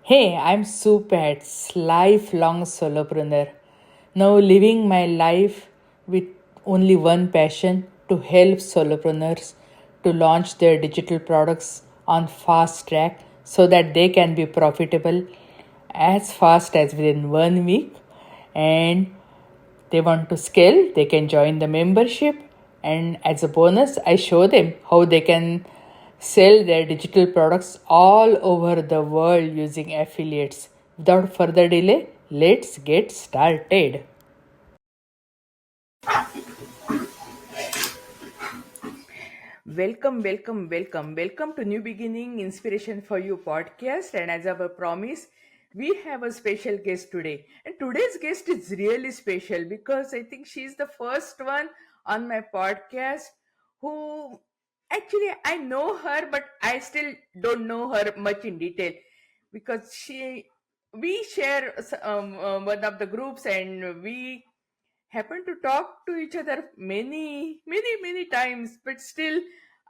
Hey, I'm Supats, lifelong solopreneur. Now living my life with only one passion to help solopreneurs to launch their digital products on fast track so that they can be profitable as fast as within 1 week, and they want to scale, they can join the membership. And as a bonus, I show them how they can sell their digital products all over the world using affiliates. Without further delay, let's get started. Welcome to New Beginning Inspiration for You podcast. And as our promise, we have a special guest today. And today's guest is really special because I think she's the first one on my podcast who actually I know her, but I still don't know her much in detail because we share one of the groups, and we happen to talk to each other many times, but still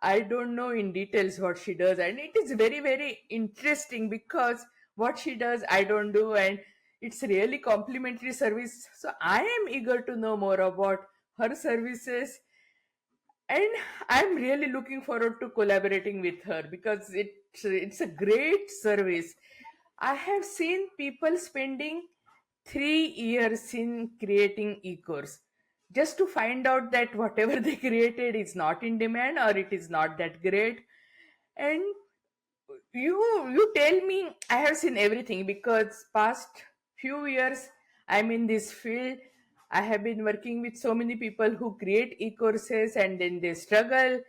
I don't know in details what she does. And it is very interesting because what she does I don't do, and it's really complimentary service. So I am eager to know more about her services, and I'm really looking forward to collaborating with her because it's a great service. I have seen people spending 3 years in creating e-course just to find out that whatever they created is not in demand or it is not that great. And you tell me, I have seen everything because past few years I'm in this field. I have been working with so many people who create e-courses and then they struggle.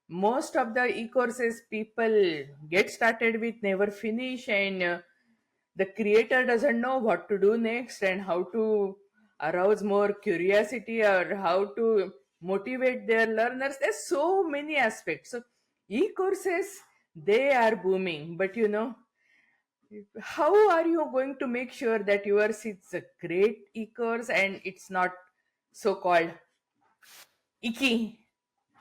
Most of the e-courses people get started with never finish, and the creator doesn't know what to do next and how to arouse more curiosity or how to motivate their learners. There's so many aspects. So e-courses, they are booming, but how are you going to make sure that yours is a great e-course and it's not so called icky?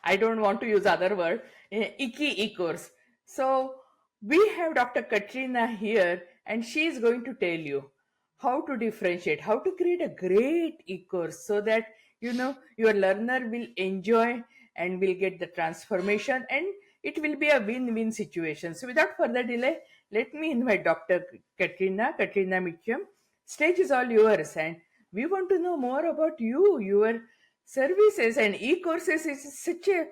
I don't want to use other word, icky e-course. So we have Dr. Katrina here, and she is going to tell you how to differentiate, how to create a great e-course so that your learner will enjoy and will get the transformation, and it will be a win-win situation. So without further delay, let me invite Dr. Katrina Mitchum. Stage is all yours, and we want to know more about you, your services. And e-courses is such a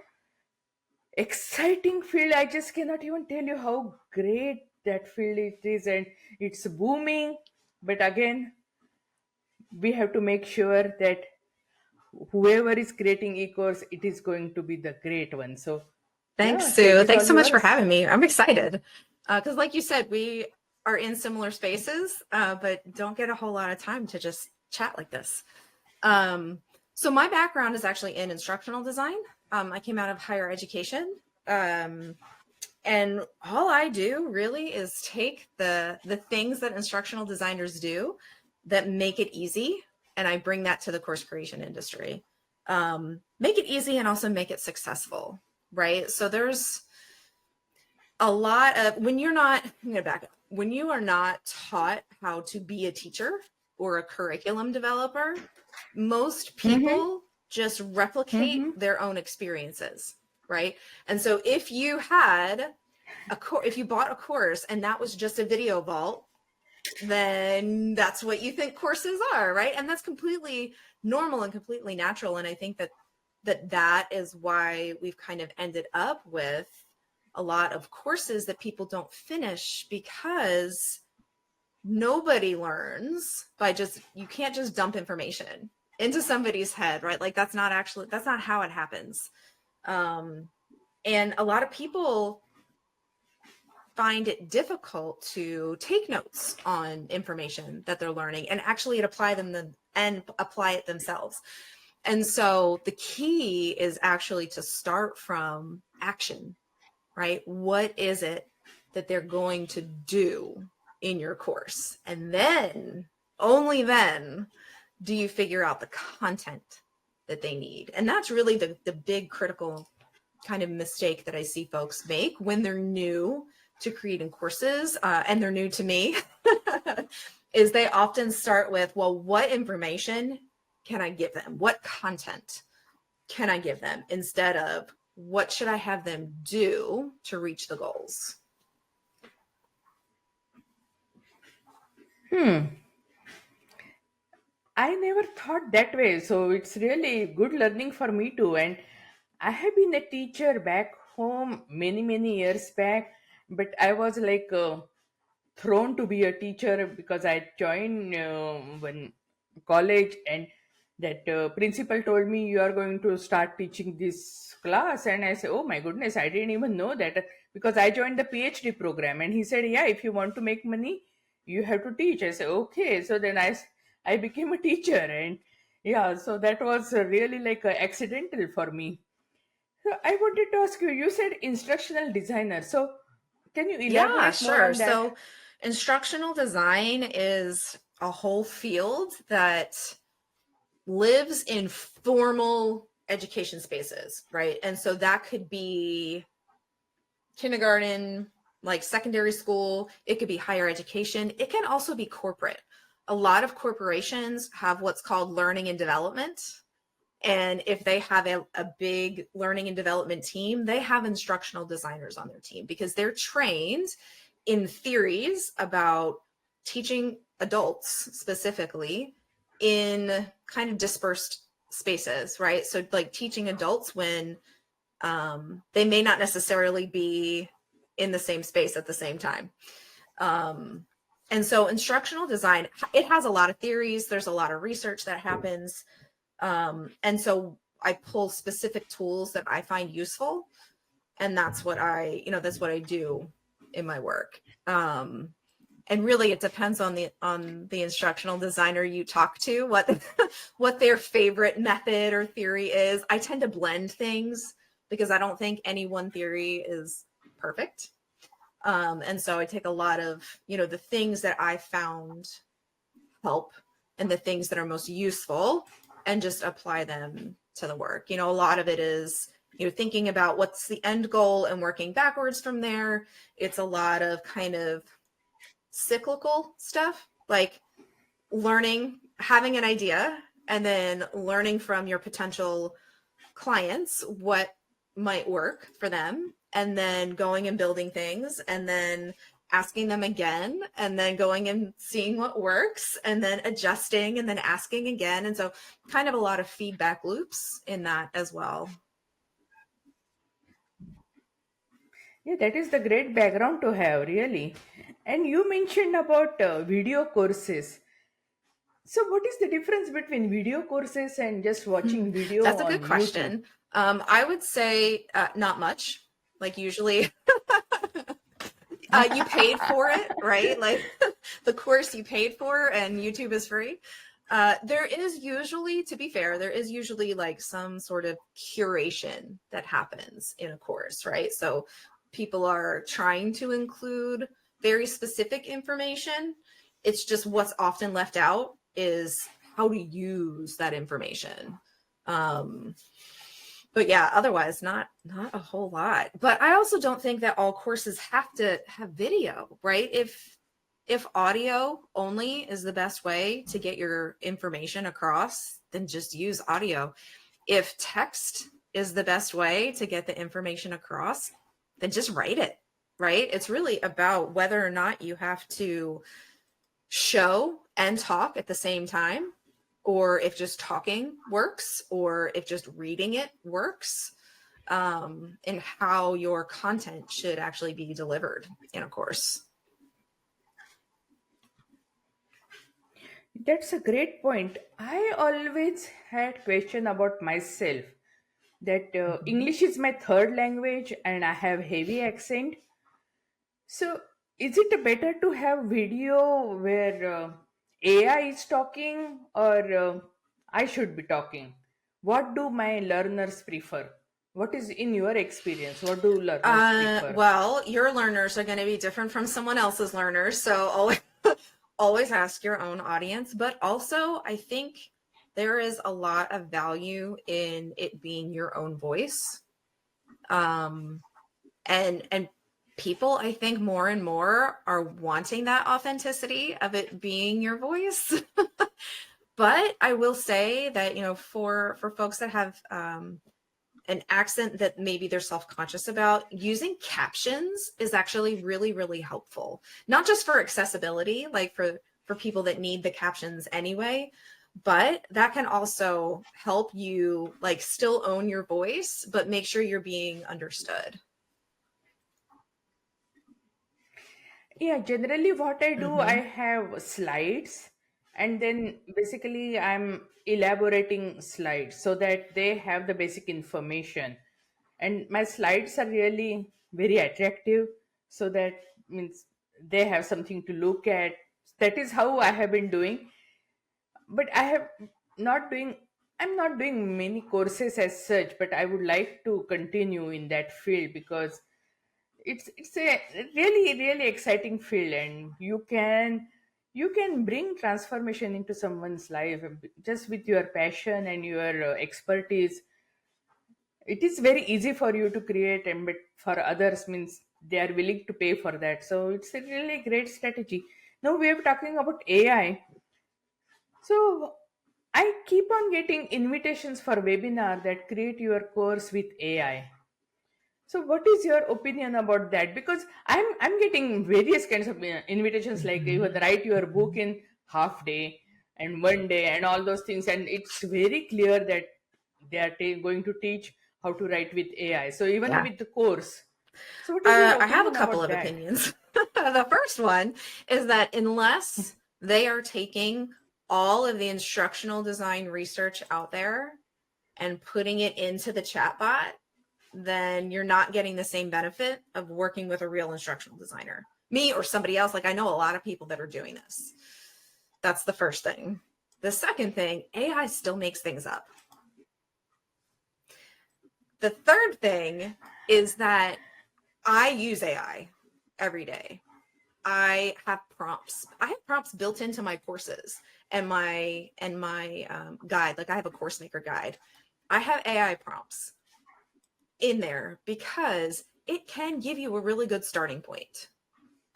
exciting field. I just cannot even tell you how great that field it is, and it's booming. But again, we have to make sure that whoever is creating e-course, it is going to be the great one. So Thanks, yeah, stage Sue. is Thanks all so much for yours. having me. I'm excited because, like you said, we are in similar spaces, but don't get a whole lot of time to just chat like this. So my background is actually in instructional design. I came out of higher education, and all I do really is take the things that instructional designers do that make it easy, and I bring that to the course creation industry. Make it easy and also make it successful. Right. So there's a lot of when you are not taught how to be a teacher or a curriculum developer, most Mm-hmm. people just replicate Mm-hmm. their own experiences. Right. And so if you had if you bought a course and that was just a video vault, then that's what you think courses are. Right. And that's completely normal and completely natural. And I think that is why we've kind of ended up with a lot of courses that people don't finish because nobody learns by you can't just dump information into somebody's head, right? Like that's not how it happens. And a lot of people find it difficult to take notes on information that they're learning and actually apply it themselves. And so the key is actually to start from action, right? What is it that they're going to do in your course? And then, only then, do you figure out the content that they need. And that's really the big critical kind of mistake that I see folks make when they're new to creating courses, and they're new to me. is they often start with, well, what information can I give them? What content can I give them, instead of what should I have them do to reach the goals? I never thought that way. So it's really good learning for me too. And I have been a teacher back home many years back, but I was like thrown to be a teacher because I joined when college, and that principal told me you are going to start teaching this class, and I said, oh my goodness, I didn't even know that, because I joined the PhD program, and he said, yeah, if you want to make money you have to teach. I said, okay. So then I became a teacher, and yeah, so that was really like accidental for me. So I wanted to ask you, you said instructional designer, so can you Yeah, elaborate more sure. on that? So instructional design is a whole field that lives in formal education spaces, right? And so that could be kindergarten, like secondary school, it could be higher education, it can also be corporate. A lot of corporations have what's called learning and development. And if they have a big learning and development team, they have instructional designers on their team because they're trained in theories about teaching adults specifically in kind of dispersed spaces, right? So, like teaching adults when they may not necessarily be in the same space at the same time. Um, and so, instructional design, it has a lot of theories. There's a lot of research that happens. And so I pull specific tools that I find useful, and that's what that's what I do in my work. And really it depends on the instructional designer you talk to, what their favorite method or theory is. I tend to blend things because I don't think any one theory is perfect. And so I take a lot of, the things that I found help and the things that are most useful and just apply them to the work. A lot of it is, thinking about what's the end goal and working backwards from there. It's a lot of kind of cyclical stuff, like learning, having an idea, and then learning from your potential clients what might work for them, and then going and building things, and then asking them again, and then going and seeing what works, and then adjusting, and then asking again. And so kind of a lot of feedback loops in that as well. Yeah, that is the great background to have, really. And you mentioned about video courses. So, what is the difference between video courses and just watching video That's a good on YouTube? question. I would say not much. Like usually you paid for it, right? Like the course you paid for, and YouTube is free. There is usually, to be fair, there is usually like some sort of curation that happens in a course, right? So people are trying to include very specific information. It's just what's often left out is how to use that information. But yeah, otherwise not a whole lot. But I also don't think that all courses have to have video, right? If audio only is the best way to get your information across, then just use audio. If text is the best way to get the information across, then just write it, right? It's really about whether or not you have to show and talk at the same time, or if just talking works, or if just reading it works, and how your content should actually be delivered in a course. That's a great point. I always had question about myself that English is my third language and I have heavy accent. So, is it better to have video where AI is talking, or I should be talking? What do my learners prefer? What is in your experience? What do learners prefer? Well, your learners are going to be different from someone else's learners. So always, always ask your own audience. But also, I think there is a lot of value in it being your own voice. And people, I think, more and more are wanting that authenticity of it being your voice. But I will say that, for folks that have an accent that maybe they're self-conscious about, using captions is actually really, really helpful. Not just for accessibility, like for people that need the captions anyway, but that can also help you like still own your voice, but make sure you're being understood. Yeah, generally what I do, I Mm-hmm. have slides, and then basically I'm elaborating slides so that they have the basic information. And my slides are really very attractive, so that means they have something to look at. That is how I have been doing. But not doing I'm not doing many courses as such, but I would like to continue in that field because it's a really exciting field, and you can bring transformation into someone's life just with your passion and your expertise. It is very easy for you to create, and but for others means they are willing to pay for that, so it's a really great strategy. Now we are talking about AI. So I keep on getting invitations for webinar that create your course with AI. So, what is your opinion about that? Because I'm getting various kinds of invitations, like you Mm-hmm. would write your book in half day and one day and all those things, and it's very clear that they are going to teach how to write with AI. So even Yeah. with the course. So, what is your I have a opinion couple about of that? opinions. The first one is that unless they are taking all of the instructional design research out there and putting it into the chatbot, then you're not getting the same benefit of working with a real instructional designer. Me or somebody else, like I know a lot of people that are doing this. That's the first thing. The second thing, AI still makes things up. The third thing is that I use AI every day. I have prompts. I have prompts built into my courses and my guide. Like I have a course maker guide. I have AI prompts in there because it can give you a really good starting point.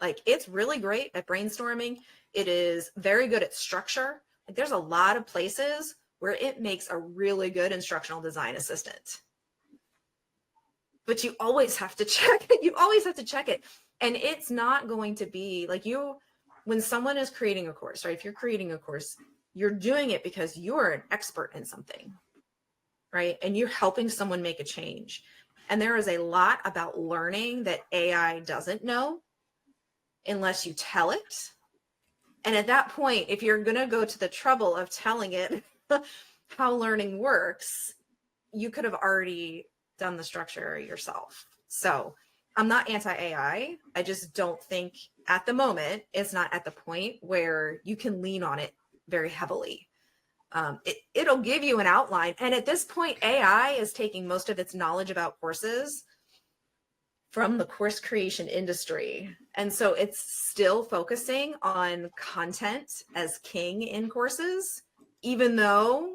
Like it's really great at brainstorming. It is very good at structure. Like there's a lot of places where it makes a really good instructional design assistant. But you always have to check it. You always have to check it. And it's not going to be like when someone is creating a course, right? If you're creating a course, you're doing it because you're an expert in something, right? And you're helping someone make a change. And there is a lot about learning that AI doesn't know unless you tell it. And at that point, if you're going to go to the trouble of telling it how learning works, you could have already done the structure yourself. So I'm not anti AI. I just don't think at the moment it's not at the point where you can lean on it very heavily. It'll give you an outline. And at this point, AI is taking most of its knowledge about courses from the course creation industry. And so it's still focusing on content as king in courses, even though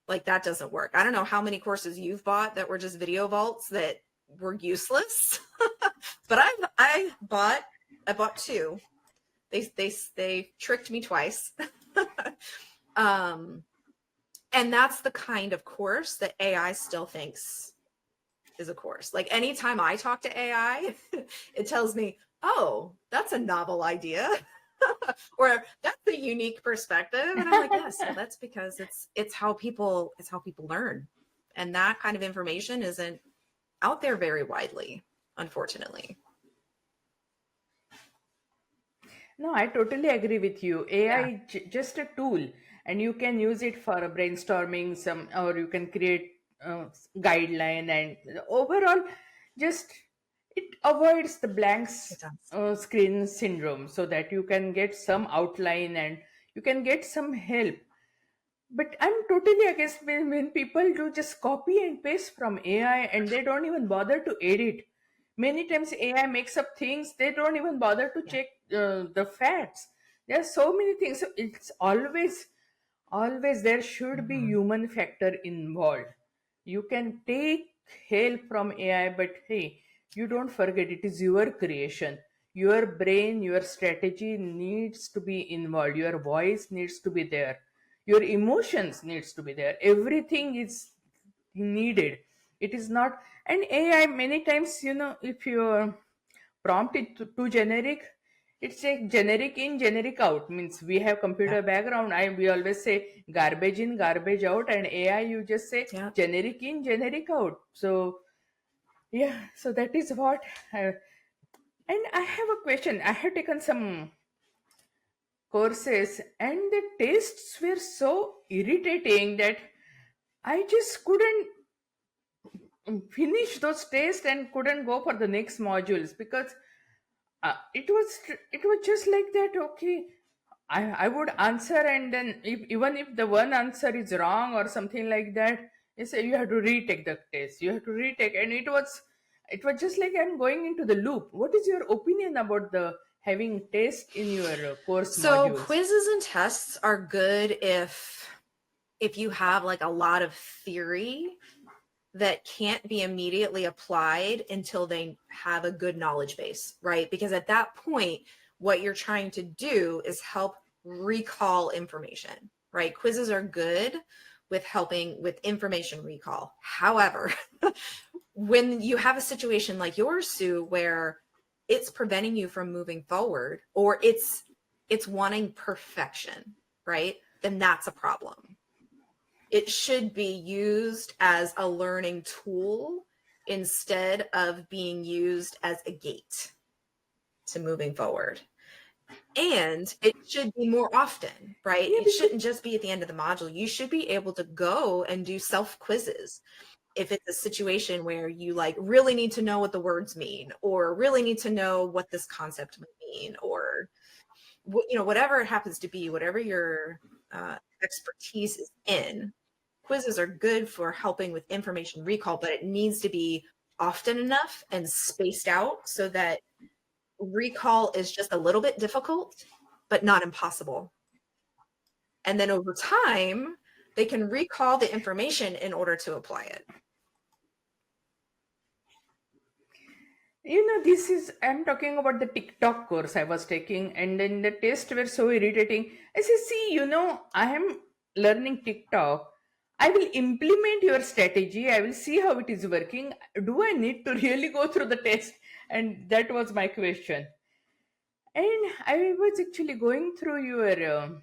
like that doesn't work. I don't know how many courses you've bought that were just video vaults that were useless, but I bought two. They tricked me twice. um, and that's the kind of course that AI still thinks is a course. Like anytime I talk to AI, it tells me, "Oh, that's a novel idea." Or that's a unique perspective, and I'm like, yes, well that's because it's how people learn, and that kind of information isn't out there very widely, unfortunately. No, I totally agree with you. Yeah. AI just a tool, and you can use it for brainstorming some, or you can create guideline, and overall, just it avoids the It blanks does. screen syndrome, so that you can get some outline and you can get some help. But I'm totally against when people do just copy and paste from AI and they don't even bother to edit. Many times AI makes up things, they don't even bother to Yeah. check the facts. There are so many things. So it's always there should be Mhm. human factor involved. You can take help from AI, but hey, You don't forget, it is your creation. Your brain, your strategy needs to be involved. Your voice needs to be there. Your emotions needs to be there. Everything is needed. It is not. And AI many times, if you prompt it too generic, it's a generic in generic out. Means we have Yeah. computer background, we always say garbage in garbage out, and AI you just say Yeah. generic in generic out. So yeah, so that is what and I have a question. I have taken some courses and the tests were so irritating that I just couldn't finish those tests and couldn't go for the next modules because it was just like that. Okay, I would answer, and then even if the one answer is wrong or something like that, you say you have to retake the test, you have to retake, and it was just like I'm going into the loop. What is your opinion about the having test in your course So modules? quizzes and tests are good if you have like a lot of theory that can't be immediately applied until they have a good knowledge base, right? Because at that point, what you're trying to do is help recall information, right? Quizzes are good with helping with information recall. However, when you have a situation like yours, Sue, where it's preventing you from moving forward, or it's wanting perfection, right? Then that's a problem. It should be used as a learning tool instead of being used as a gate to moving forward. And it should be more often, right? Yeah, It because shouldn't just be at the end of the module. You should be able to go and do self quizzes if it's a situation where you like really need to know what the words mean, or really need to know what this concept might mean, or whatever it happens to be, whatever your expertise is in. Quizzes are good for helping with information recall, but it needs to be often enough and spaced out so that recall is just a little bit difficult, but not impossible. And then over time, they can recall the information in order to apply it. this is, I'm talking about the TikTok course I was taking, and then the tests were so irritating. I say, see, I am learning TikTok. I will implement your strategy. I will see how it is working. Do I need to really go through the test? And that was my question. And I was actually going through your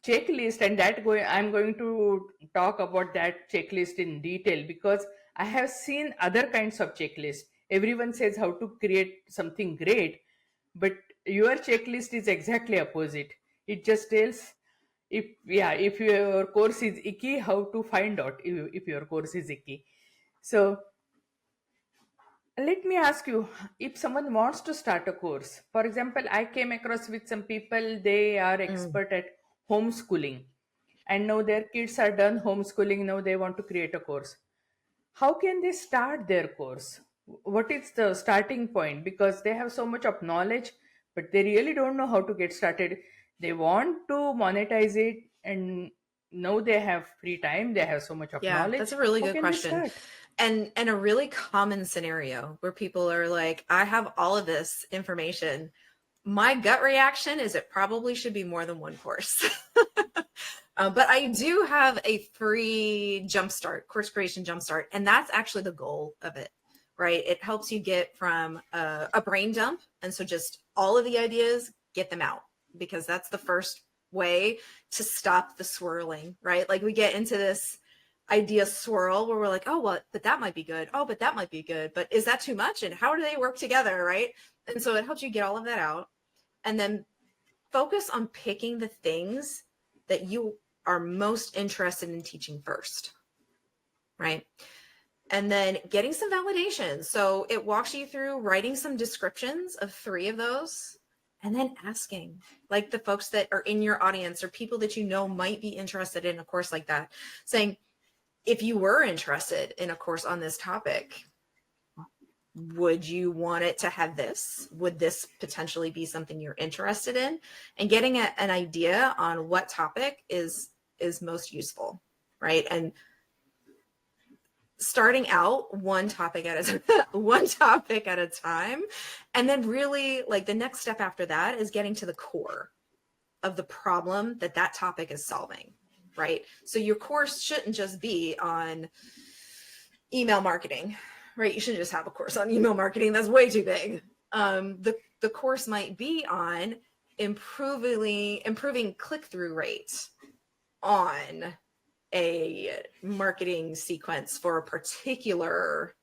checklist, and I'm going to talk about that checklist in detail because I have seen other kinds of checklist. Everyone says how to create something great, but your checklist is exactly opposite. It just tells, if your course is icky, how to find out if your course is icky. So let me ask you, if someone wants to start a course, for example, I came across with some people, they are Mm. expert at homeschooling, and now their kids are done homeschooling, now they want to create a course. How can they start their course? What is the starting point? Because they have so much of knowledge, but they really don't know how to get started. They want to monetize it, and now they have free time, they have so much of Yeah, that's knowledge. a really How good can they question. start? And a really common scenario where people are like, I have all of this information. My gut reaction is it probably should be more than one course. But I do have a free jumpstart, course creation jumpstart, and that's actually the goal of it, right? It helps you get from a brain dump. And so just all of the ideas, get them out, because that's the first way to stop the swirling, right? Like we get into this idea swirl where we're like, oh, well, but that might be good. Oh, but that might be good. But is that too much? And how do they work together, right? And so it helps you get all of that out and then focus on picking the things that you are most interested in teaching first, right? And then getting some validation. So it walks you through writing some descriptions of 3 of those and then asking like the folks that are in your audience or people that you know might be interested in a course like that, saying, if you were interested in a course on this topic, would you want it to have this? Would this potentially be something you're interested in? And getting an idea on what topic is most useful, right? And starting out one topic at a time, and then really like the next step after that is getting to the core of the problem that that topic is solving, right? So your course shouldn't just be on email marketing, right? You shouldn't just have a course on email marketing. That's way too big. The course might be on improving click-through rate on a marketing sequence for a particular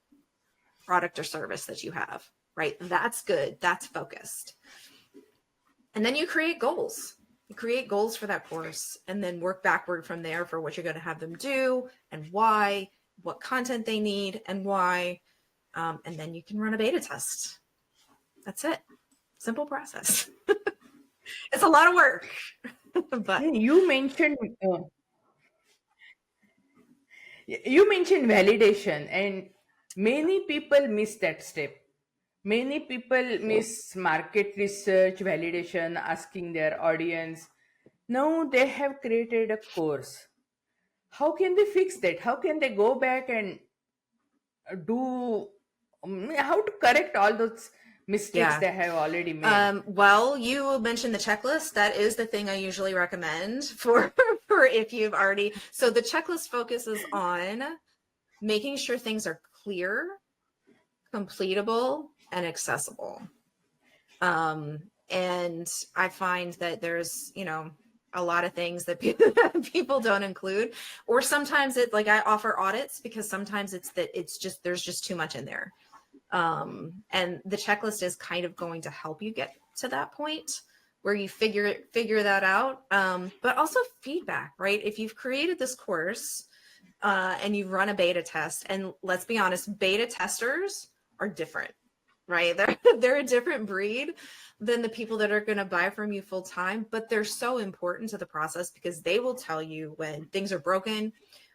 product or service that you have, right? That's good. That's focused. And then you create goals. You create goals for that course and then work backward from there for what you're going to have them do and why, what content they need and why. And then you can run a beta test. That's it. Simple process. It's a lot of work, but You mentioned you mentioned validation, and many people miss that step. Many people miss market research, validation, asking their audience. Now they have created a course. How can they fix that? How can they go back and do how to correct all those mistakes yeah. they have already made? Well, you mentioned the checklist. That is the thing I usually recommend for if you've already. So the checklist focuses on making sure things are clear, completable, and accessible. And I find that there's, a lot of things that people don't include, or sometimes it's like I offer audits because sometimes there's just too much in there. And the checklist is kind of going to help you get to that point where you figure that out. But also feedback, right? If you've created this course and you've run a beta test, and let's be honest, beta testers are different, right? They're a different breed than the people that are going to buy from you full time, but they're so important to the process because they will tell you when things are broken,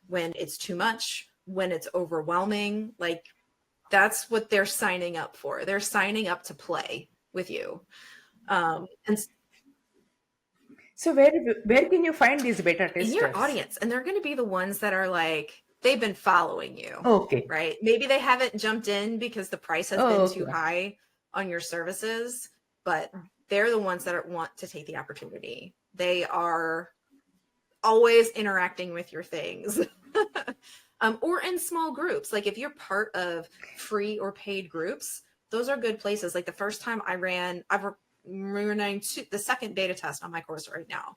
when it's too much, when it's overwhelming. Like that's what they're signing up for. They're signing up to play with you. And So where can you find these beta in your testers? audience, and they're going to be the ones that are like, they've been following you, Okay. right? Maybe they haven't jumped in because the price has Oh, been okay. too high on your services, but they're the ones that want to take the opportunity. They are always interacting with your things. Or in small groups. Like if you're part of free or paid groups, those are good places. Like the first time we're running the second beta test on my course right now.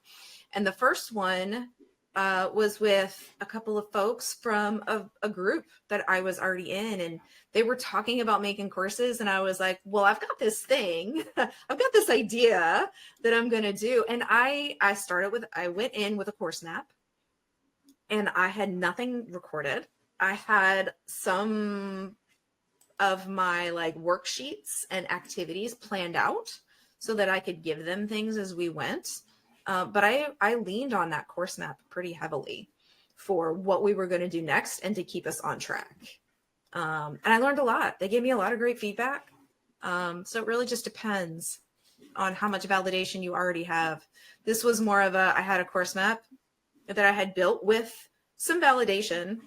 And the first one was with a couple of folks from a group that I was already in, and they were talking about making courses. And I was like, well, I've got this thing, I've got this idea that I'm going to do. And I went in with a course map, and I had nothing recorded. I had some of my like worksheets and activities planned out so that I could give them things as we went. But I leaned on that course map pretty heavily for what we were going to do next and to keep us on track. And I learned a lot. They gave me a lot of great feedback. So it really just depends on how much validation you already have. This was more of I had a course map that I had built with some validation.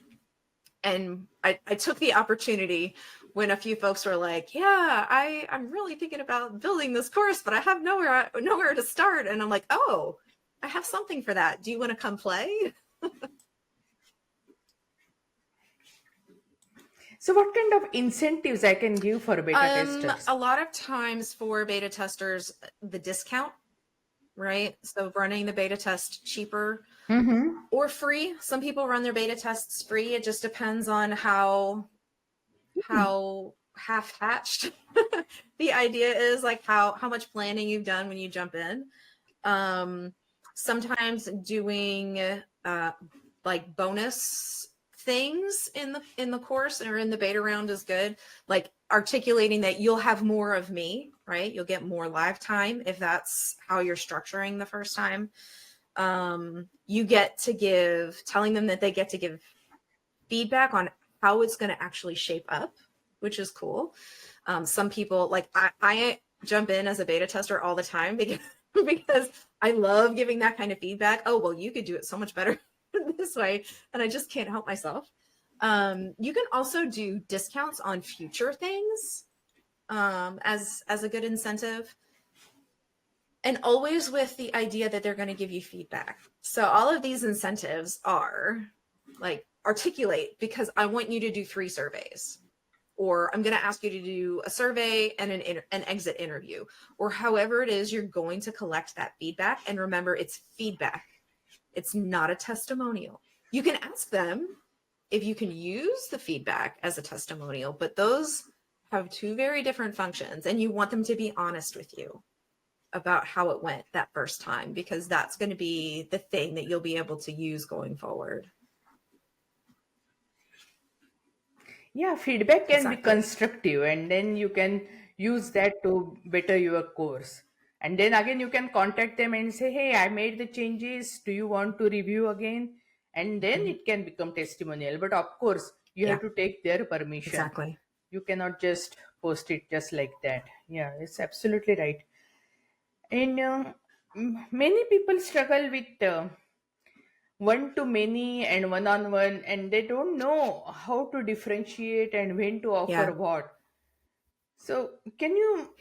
And I took the opportunity when a few folks were like, yeah, I'm really thinking about building this course, but I have nowhere to start. And I'm like, oh, I have something for that. Do you want to come play? So what kind of incentives I can give for beta testers? A lot of times for beta testers, the discount, right? So running the beta test cheaper or free. Some people run their beta tests free. It just depends on how half-hatched the idea is, like how much planning you've done when you jump in. Sometimes doing like bonus things in the course or in the beta round is good, like articulating that you'll have more of me, right? You'll get more live time if that's how you're structuring the first time. You get to telling them that they get to give feedback on how it's going to actually shape up, which is cool. Some people, like I jump in as a beta tester all the time because I love giving that kind of feedback. Oh, well, you could do it so much better this way. And I just can't help myself. You can also do discounts on future things as a good incentive, and always with the idea that they're going to give you feedback. So all of these incentives are like articulate, because I want you to do 3 surveys, or I'm going to ask you to do a survey and an exit interview, or however it is you're going to collect that feedback. And remember, it's feedback. It's not a testimonial. You can ask them if you can use the feedback as a testimonial, but those have 2 very different functions, and you want them to be honest with you about how it went that first time, because that's going to be the thing that you'll be able to use going forward. Yeah, feedback can be Exactly. constructive, and then you can use that to better your course. And then again, you can contact them and say, hey, I made the changes. Do you want to review again? And then Mhm. it can become testimonial. But of course, you have Yeah, to take their permission. exactly. You cannot just post it just like that. Yeah, it's absolutely right. And many people struggle with one to many and one on one, and they don't know how to differentiate and when to offer Yeah. what. So can you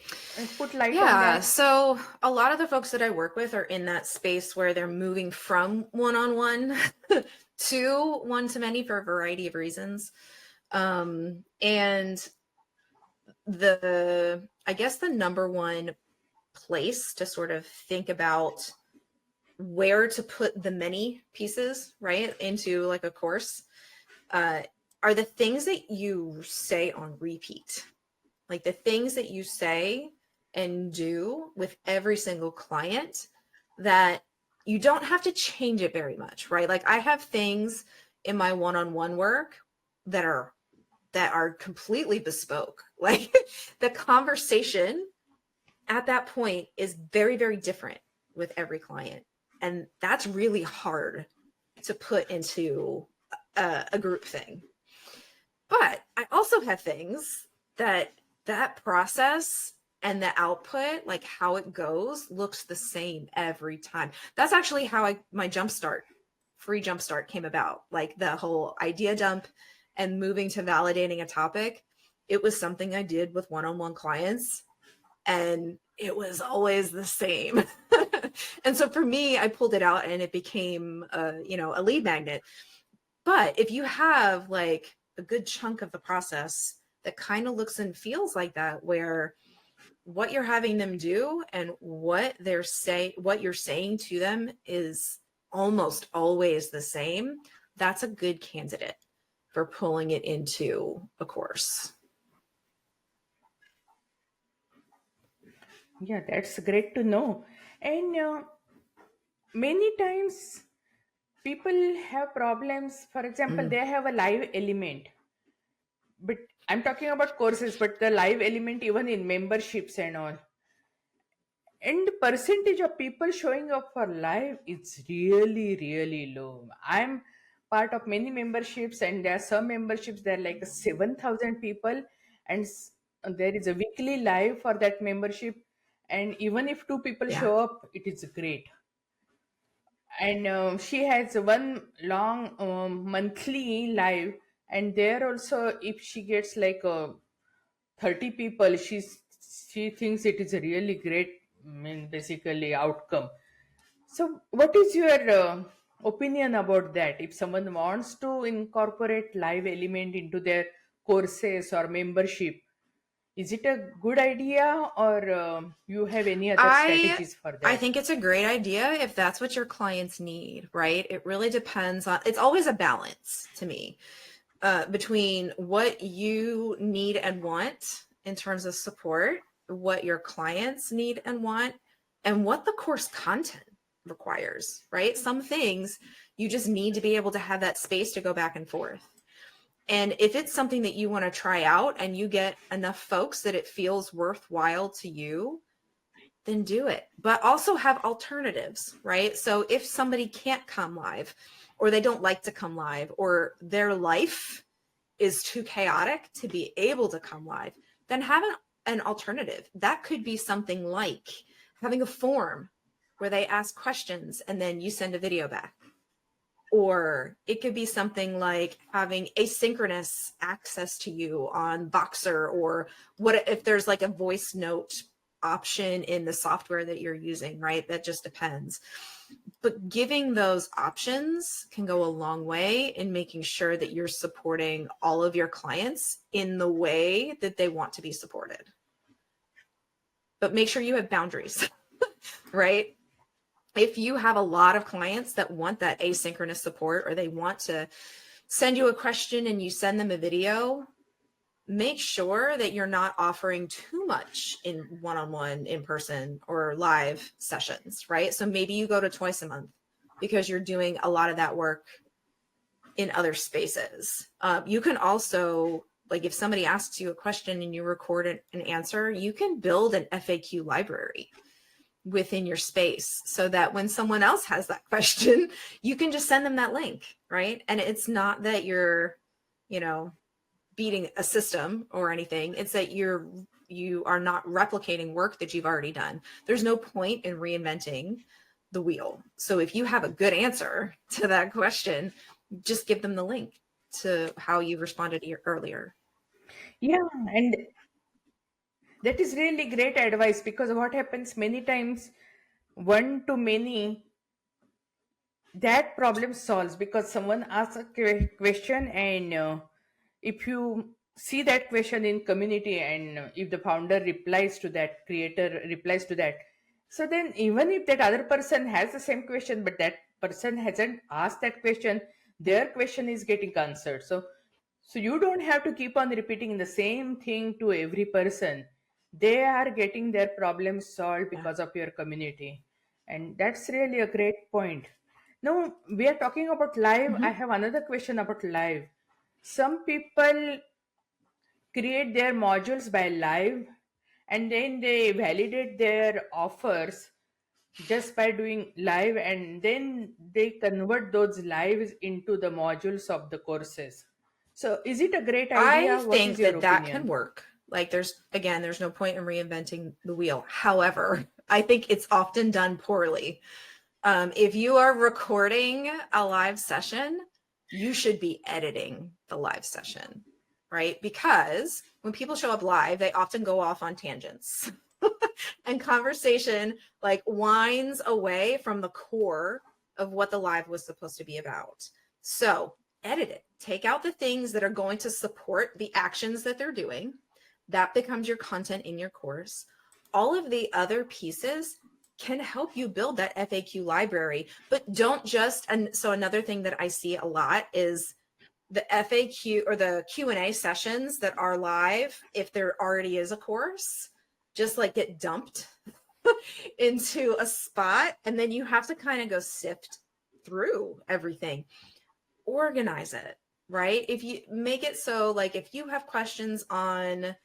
put light on Yeah. that? So a lot of the folks that I work with are in that space where they're moving from one-on-one to one-to-many for a variety of reasons. And I guess the number one place to sort of think about where to put the many pieces, right, into like a course, uh, are the things that you say on repeat, like the things that you say and do with every single client, that you don't have to change it very much, right? Like I have things in my one-on-one work that are completely bespoke. Like the conversation at that point is very, very different with every client. And that's really hard to put into a group thing. But I also have things that process and the output, like how it goes, looks the same every time. That's actually how my free jumpstart came about. Like the whole idea dump and moving to validating a topic. It was something I did with one-on-one clients, and it was always the same. And so for me, I pulled it out and it became a lead magnet. But if you have like a good chunk of the process that kind of looks and feels like that, where what you're having them do and what you're saying to them is almost always the same, that's a good candidate for pulling it into a course. Yeah, that's great to know. And many times people have problems. For example, Mm. they have a live element, but I'm talking about courses, but the live element even in memberships and all. And the percentage of people showing up for live, it's really low. I'm part of many memberships, and there are some memberships, there are like 7,000 people, and there is a weekly live for that membership. And even if 2 people Yeah. show up, it is great. And she has one long monthly live, and there also, if she gets like 30 people, she thinks it is a really great, I mean, basically outcome. So what is your opinion about that? If someone wants to incorporate live element into their courses or membership, is it a good idea, or you have any other I strategies for I that? think it's a great idea if that's what your clients need, right? It really depends on, it's always a balance to me, between what you need and want in terms of support, what your clients need and want, and what the course content requires, right? Some things you just need to be able to have that space to go back and forth. And if it's something that you want to try out and you get enough folks that it feels worthwhile to you, then do it. But also have alternatives, right? So if somebody can't come live, or they don't like to come live, or their life is too chaotic to be able to come live, then have an alternative. That could be something like having a form where they ask questions and then you send a video back. Or it could be something like having asynchronous access to you on Voxer, or what if there's like a voice note option in the software that you're using, right? That just depends. But giving those options can go a long way in making sure that you're supporting all of your clients in the way that they want to be supported. But make sure you have boundaries, right? If you have a lot of clients that want that asynchronous support, or they want to send you a question and you send them a video, make sure that you're not offering too much in one-on-one, in-person, or live sessions, right? So maybe you go to twice a month because you're doing a lot of that work in other spaces. You can also, like, if somebody asks you a question and you record an answer, you can build an FAQ library within your space so that when someone else has that question, you can just send them that link, right? And it's not that you're, you know, beating a system or anything. It's that you are not replicating work that you've already done. There's no point in reinventing the wheel. So if you have a good answer to that question, just give them the link to how you responded earlier. Yeah, and that is really great advice, because what happens many times, one to many, that problem solves because someone asks a question, and if you see that question in community, and if the founder replies to that, creator replies to that, so then even if that other person has the same question but that person hasn't asked that question, their question is getting answered. So you don't have to keep on repeating the same thing to every person. They are getting their problems solved Yeah. because of your community. And that's really a great point. Now, we are talking about live. I Mm-hmm. have another question about live. Some people create their modules by live, and then they validate their offers just by doing live, and then they convert those lives into the modules of the courses. So is it a great I idea? What is think your that that can opinion? work. Like there's no point in reinventing the wheel. However, I think it's often done poorly. If you are recording a live session, you should be editing the live session, right? Because when people show up live, they often go off on tangents and conversation like winds away from the core of what the live was supposed to be about. So edit it, take out the things that are going to support the actions that they're doing. That becomes your content in your course. All of the other pieces can help you build that FAQ library, but don't just, and so another thing that I see a lot is the FAQ or the Q&A sessions that are live, if there already is a course, just like get dumped into a spot, and then you have to kind of go sift through everything, organize it, right? If you make it so, like, if you have questions on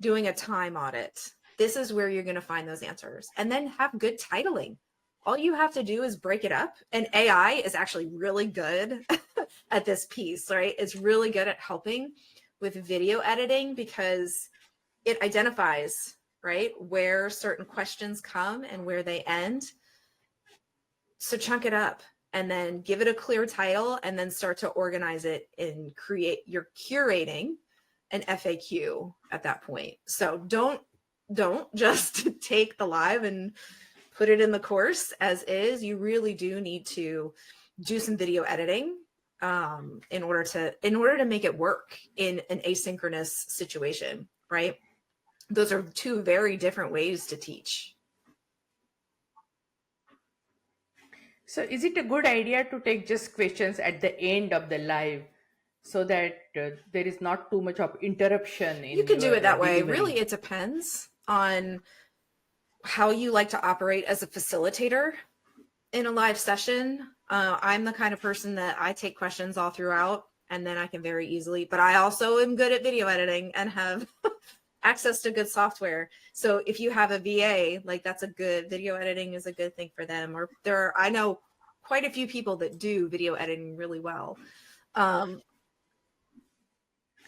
doing a time audit, this is where you're going to find those answers. And then have good titling. All you have to do is break it up. And AI is actually really good at this piece, right? It's really good at helping with video editing because it identifies, right, where certain questions come and where they end. So chunk it up and then give it a clear title, and then start to organize it and you're curating an FAQ at that point. So don't just take the live and put it in the course as is. You really do need to do some video editing in order to make it work in an asynchronous situation, right? Those are two very different ways to teach. So is it a good idea to take just questions at the end of the live, so that there is not too much of interruption You in can do your it that way. Really, delivery? it depends on how you like to operate as a facilitator in a live session. I'm the kind of person that I take questions all throughout, and then I can very easily, but I also am good at video editing and have access to good software. So if you have a VA, like, that's a good, video editing is a good thing for them. Or I know quite a few people that do video editing really well.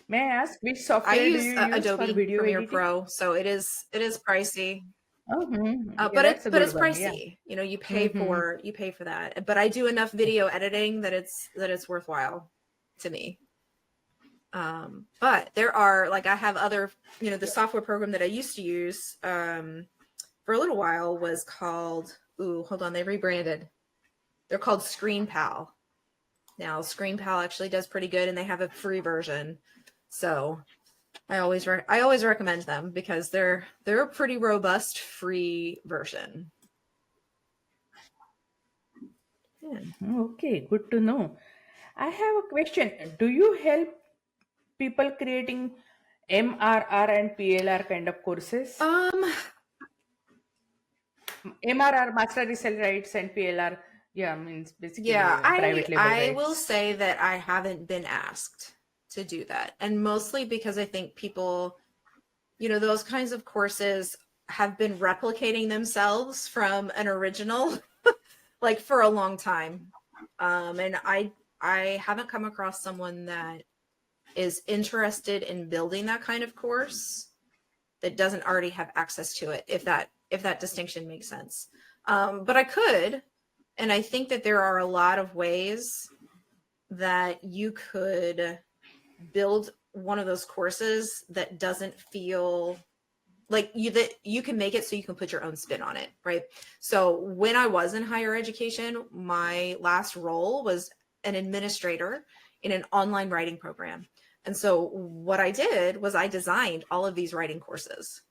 May I ask which I software do use you use for Adobe video Premiere editing? Pro, so it is pricey. Oh, yeah, But that's a but good it's one. Yeah. pricey. You pay Mm-hmm. for that. But I do enough video editing that it's worthwhile to me. But there are, like, I have other, the software program that I used to use for a little while was called, hold on, they rebranded. They're called ScreenPal. Now, ScreenPal actually does pretty good, and they have a free version. So I always recommend them because they're a pretty robust free version. Yeah. Okay, good to know. I have a question. Do you help people creating MRR and PLR kind of courses? Um, MRR, master resale rights, and PLR, yeah, means yeah, basically private label I will rights. say that I haven't been asked to do that. And mostly because I think people, those kinds of courses have been replicating themselves from an original like for a long time. And I haven't come across someone that is interested in building that kind of course that doesn't already have access to it, if that distinction makes sense. But I could, and I think that there are a lot of ways that you could build one of those courses that doesn't feel like that you can make it so you can put your own spin on it, right? So when I was in higher education, my last role was an administrator in an online writing program. And so what I did was I designed all of these writing courses.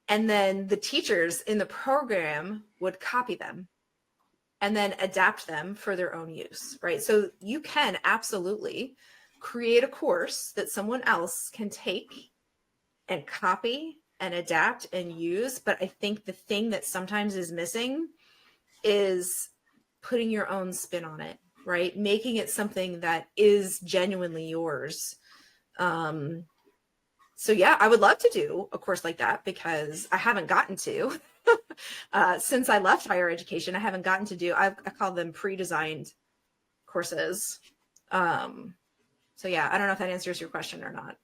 And then the teachers in the program would copy them and then adapt them for their own use, right? So you can absolutely create a course that someone else can take and copy and adapt and use. But I think the thing that sometimes is missing is putting your own spin on it, right? Making it something that is genuinely yours. So yeah, I would love to do a course like that because I haven't gotten to. Since I left higher education, I haven't gotten to do, I call them pre-designed courses. So yeah, I don't know if that answers your question or not.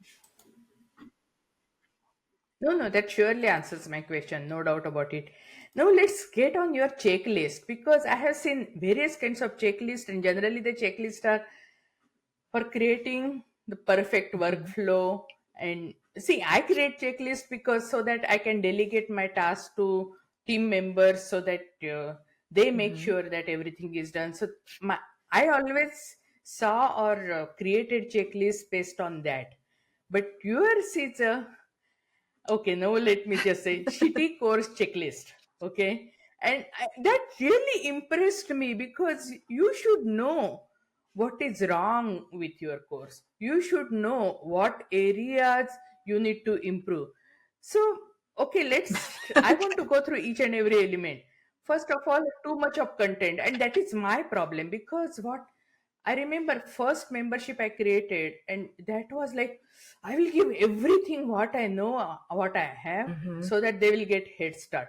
No, no, that surely answers my question, no doubt about it. Now let's get on your checklist because I have seen various kinds of checklists, and generally the checklists are for creating the perfect Mhm. workflow. And see, I create checklist because so that I can delegate my task to team members so that they make Mhm. sure that everything is done. So my I always saw or created checklist based on that. But yours is a, okay, now let me just say shitty course checklist. Okay. And that really impressed me because you should know what is wrong with your course. You should know what areas you need to improve. So, okay, I want to Okay. go through each and every element. First of all, too much of content. And that is my problem because what I remember first membership I created, and that was like, I will give everything what I know, what I have, Mhm. so that they will get head start.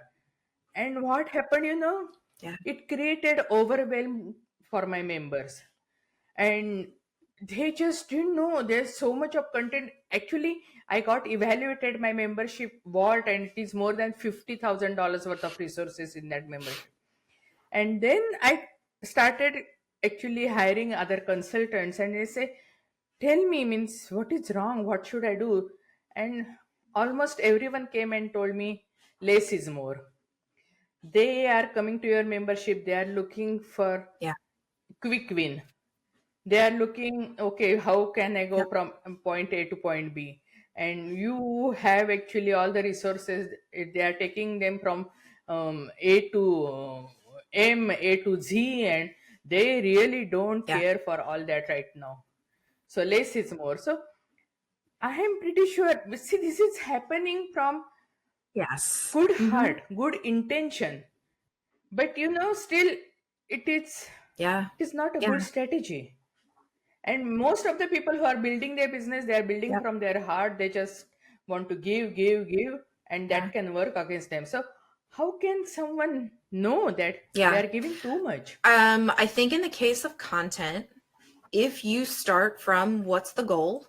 And what happened, Yeah. it created overwhelm for my members, and they just didn't know there's so much of content. Actually, I got evaluated my membership vault, and it is more than $50,000 worth of resources in that membership. And then I started actually hiring other consultants, and they say, tell me, means what is wrong, what should I do? And almost everyone came and told me less is more. They are coming to your membership, they are looking for Yeah. quick win. They are looking, okay, how can I go Yep. from point A to point B? And you have actually all the resources. They are taking them from A to M, A to Z, and they really don't Yeah. care for all that right now. So less is more. So I am pretty sure, see, this is happening from Yes. good Mhm. heart, good intention, but still it is Yeah. it is not a Yeah. good strategy. And most of the people who are building their business, they are building Yep. from their heart. They just want to give, and Yeah. that can work against them. So how can someone know that they Yeah. are giving too much? I think in the case of content, if you start from what's the goal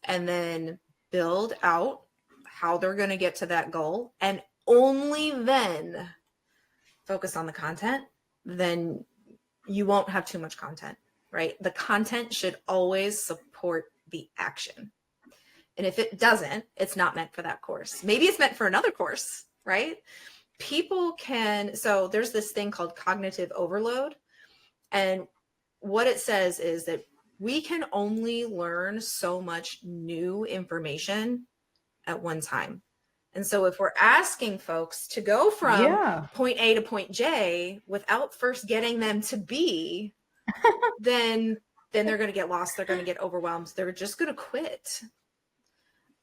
and then build out how they're going to get to that goal, and only then focus on the content, then you won't have too much content, right? The content should always support the action. And if it doesn't, it's not meant for that course. Maybe it's meant for another course, right? People can, so there's this thing called cognitive overload. And what it says is that we can only learn so much new information at one time. And so if we're asking folks to go from Yeah. point A to point J without first getting them to B, then they're going to get lost. They're going to get overwhelmed. They're just going to quit.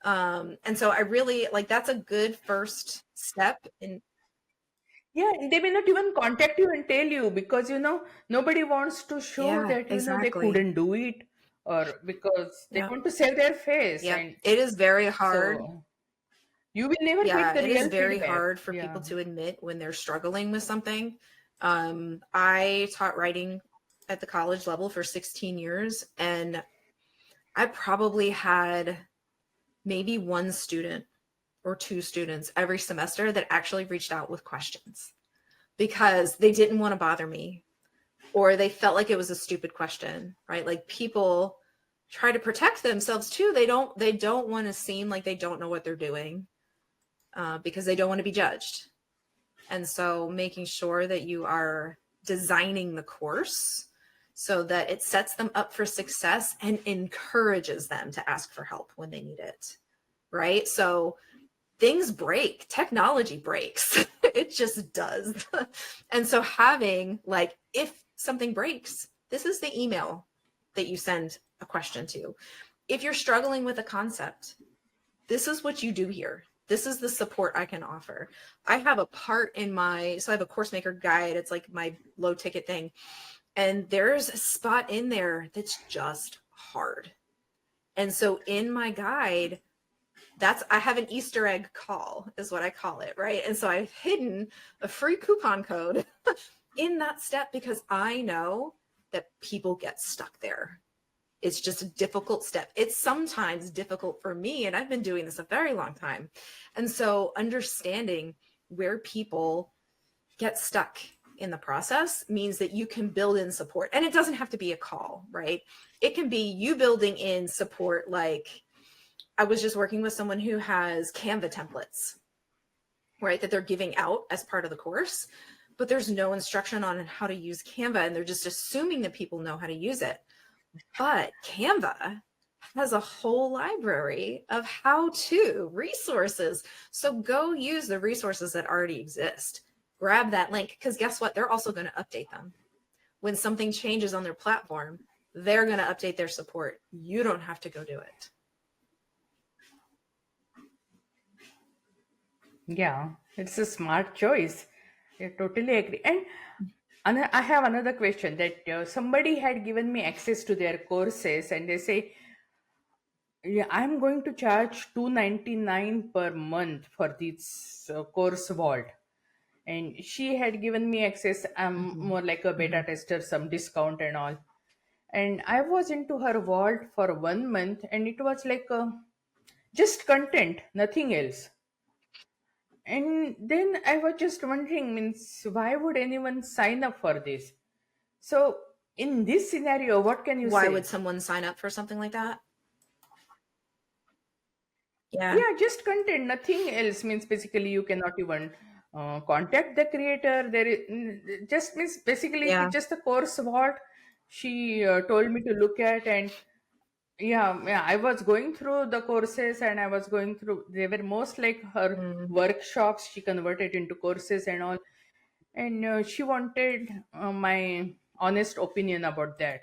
And so I really like, that's a good first step in. Yeah, they may not even contact you and tell you because nobody wants to show Yeah, that they exactly. couldn't do it, or because they Yeah. want to save their face. Yeah. And It is very hard. so you will never get Yeah, the it is real very feedback. hard for people Yeah. to admit when they're struggling with something. I taught writing at the college level for 16 years, and I probably had maybe one student or two students every semester that actually reached out with questions because they didn't want to bother me, or they felt like it was a stupid question, right? Like, people try to protect themselves too. They don't want to seem like they don't know what they're doing, because they don't want to be judged. And so making sure that you are designing the course so that it sets them up for success and encourages them to ask for help when they need it, right? So things break, technology breaks. It just does. And so having, like, if something breaks, this is the email that you send a question to. If you're struggling with a concept, this is what you do here. This is the support I can offer. I have a part in so I have a course maker guide. It's like my low ticket thing. And there's a spot in there that's just hard. And so in my guide, I have an Easter egg call is what I call it, right? And so I've hidden a free coupon code in that step because I know that people get stuck there. It's just a difficult step. It's sometimes difficult for me, and I've been doing this a very long time. And so understanding where people get stuck in the process means that you can build in support. And it doesn't have to be a call, right? It can be you building in support. Like, I was just working with someone who has Canva templates, right, that they're giving out as part of the course, but there's no instruction on how to use Canva, and they're just assuming that people know how to use it. But Canva has a whole library of how-to resources. So go use the resources that already exist. Grab that link, because guess what? They're also going to update them. When something changes on their platform, they're going to update their support. You don't have to go do it. Yeah, it's a smart choice. I totally agree. And I have another question that somebody had given me access to their courses, and they say, yeah, I'm going to charge 299 per month for this course vault. And she had given me access. I'm Mm-hmm. more like a beta Mm-hmm. tester, some discount and all. And I was into her vault for 1 month, and it was like just content, nothing else. And then I was just wondering, means why would anyone sign up for this? So in this scenario, what can you Why would say? someone sign up for something like that? Yeah. Yeah, just content, nothing else. Means basically you cannot even contact the creator. There is just means basically Yeah. it's just the course what she told me to look at. And yeah, I was going through the courses, and I was going through. They were most like her Mm. workshops. She converted into courses and all, and she wanted my honest opinion about that.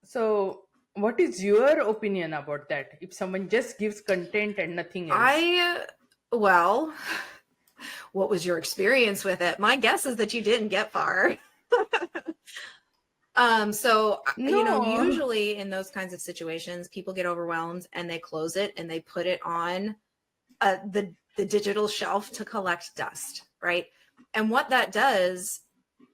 So what is your opinion about that, if someone just gives content and nothing else? Well, what was your experience with it? My guess is that you didn't get far. So, No. usually in those kinds of situations, people get overwhelmed and they close it and they put it on the digital shelf to collect dust, right? And what that does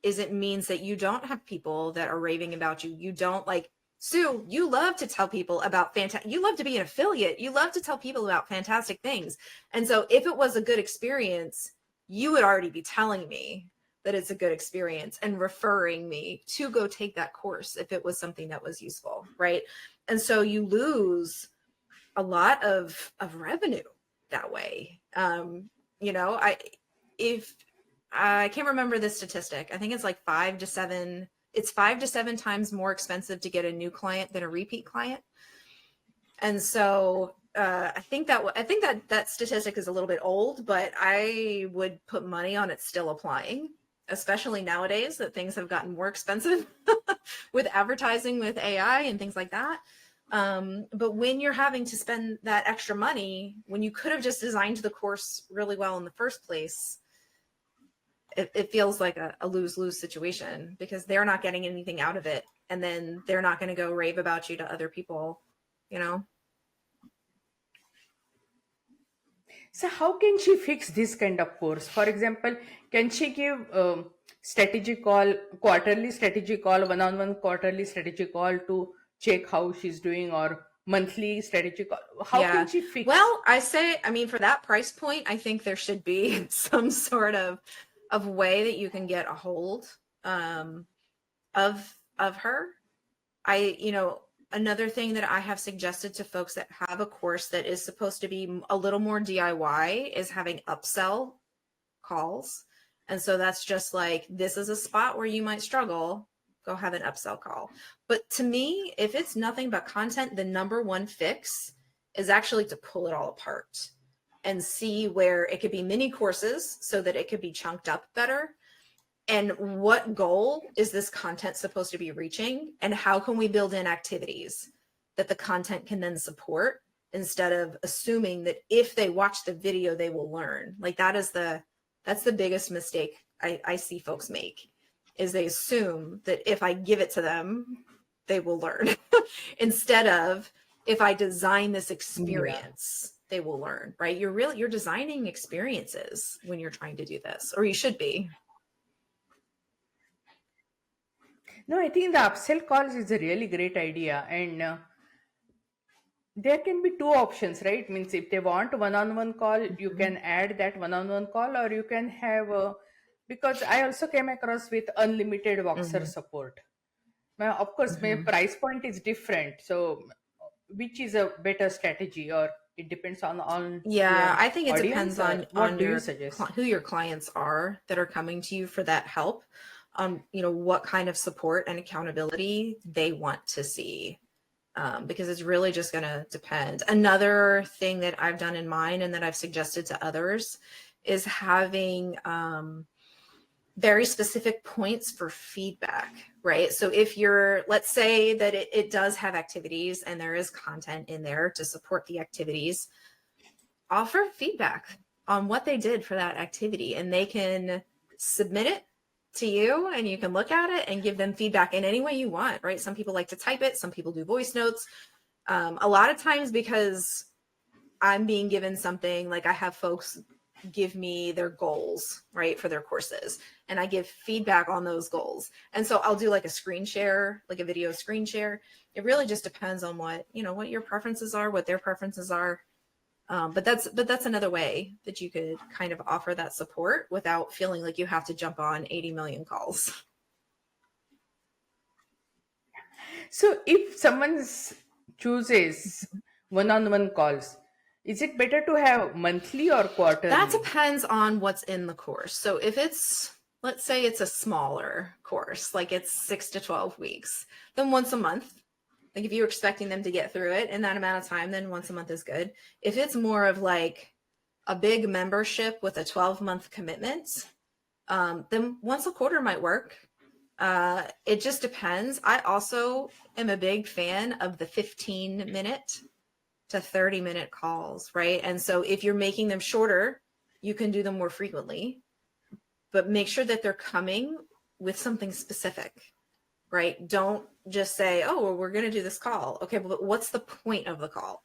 is it means that you don't have people that are raving about you. You don't, like, Sue, you love to tell people about you love to be an affiliate. You love to tell people about fantastic things. And so if it was a good experience, you would already be telling me that it's a good experience and referring me to go take that course if it was something that was useful, right? And so you lose a lot of revenue that way. You know, I can't remember the statistic. I think it's like 5 to 7. It's 5 to 7 times more expensive to get a new client than a repeat client. And so I think that statistic is a little bit old, but I would put money on it still applying, especially nowadays that things have gotten more expensive with advertising, with AI and things like that. But when you're having to spend that extra money, when you could have just designed the course really well in the first place, it feels like a lose-lose situation, because they're not getting anything out of it. And then they're not going to go rave about you to other people, you know? So how can she fix this kind of course? For example, can she give strategy call, quarterly strategy call, one-on-one quarterly strategy call to check how she's doing, or monthly strategy call? How Yeah. can she fix? Well, I mean, for that price point, I think there should be some sort of way that you can get a hold of her. Another thing that I have suggested to folks that have a course that is supposed to be a little more DIY is having upsell calls. And so that's just like, this is a spot where you might struggle, go have an upsell call. But to me, if it's nothing but content, the number one fix is actually to pull it all apart and see where it could be mini courses so that it could be chunked up better. And what goal is this content supposed to be reaching? And how can we build in activities that the content can then support, instead of assuming that if they watch the video, they will learn? Like that's the biggest mistake I see folks make, is they assume that if I give it to them, they will learn instead of, if I design this experience, they will learn, right? You're designing experiences when you're trying to do this, or you should be. No, I think the upsell calls is a really great idea, and there can be two options, right? Means if they want one-on-one call, you can add that one-on-one call, or you can have a, because I also came across with unlimited Voxer support. Now, of course, my price point is different. So, which is a better strategy, or it depends on Yeah, your I think it audience, depends or on what do you your suggest? who your clients are that are coming to you for that help. What kind of support and accountability they want to see. Because it's really just going to depend. Another thing that I've done in mine and that I've suggested to others is having very specific points for feedback, right? So if let's say that it does have activities and there is content in there to support the activities, offer feedback on what they did for that activity, and they can submit it to you and you can look at it and give them feedback in any way you want, right? Some people like to type it, some people do voice notes. A lot of times, because I'm being given something, like I have folks give me their goals, right, for their courses, and I give feedback on those goals. And so I'll do like a screen share, like a video screen share. It really just depends on what your preferences are, what their preferences are. But that's another way that you could kind of offer that support without feeling like you have to jump on 80 million calls. So, if someone chooses one-on-one calls, is it better to have monthly or quarterly? That depends on what's in the course. So if let's say it's a smaller course, like it's 6 to 12 weeks, then once a month. Like if you're expecting them to get through it in that amount of time, then once a month is good. If it's more of like a big membership with a 12-month commitment, then once a quarter might work. It just depends. I also am a big fan of the 15-minute to 30-minute calls, right? And so if you're making them shorter, you can do them more frequently, but make sure that they're coming with something specific, right? Don't just say, oh, well, we're going to do this call. Okay, but what's the point of the call?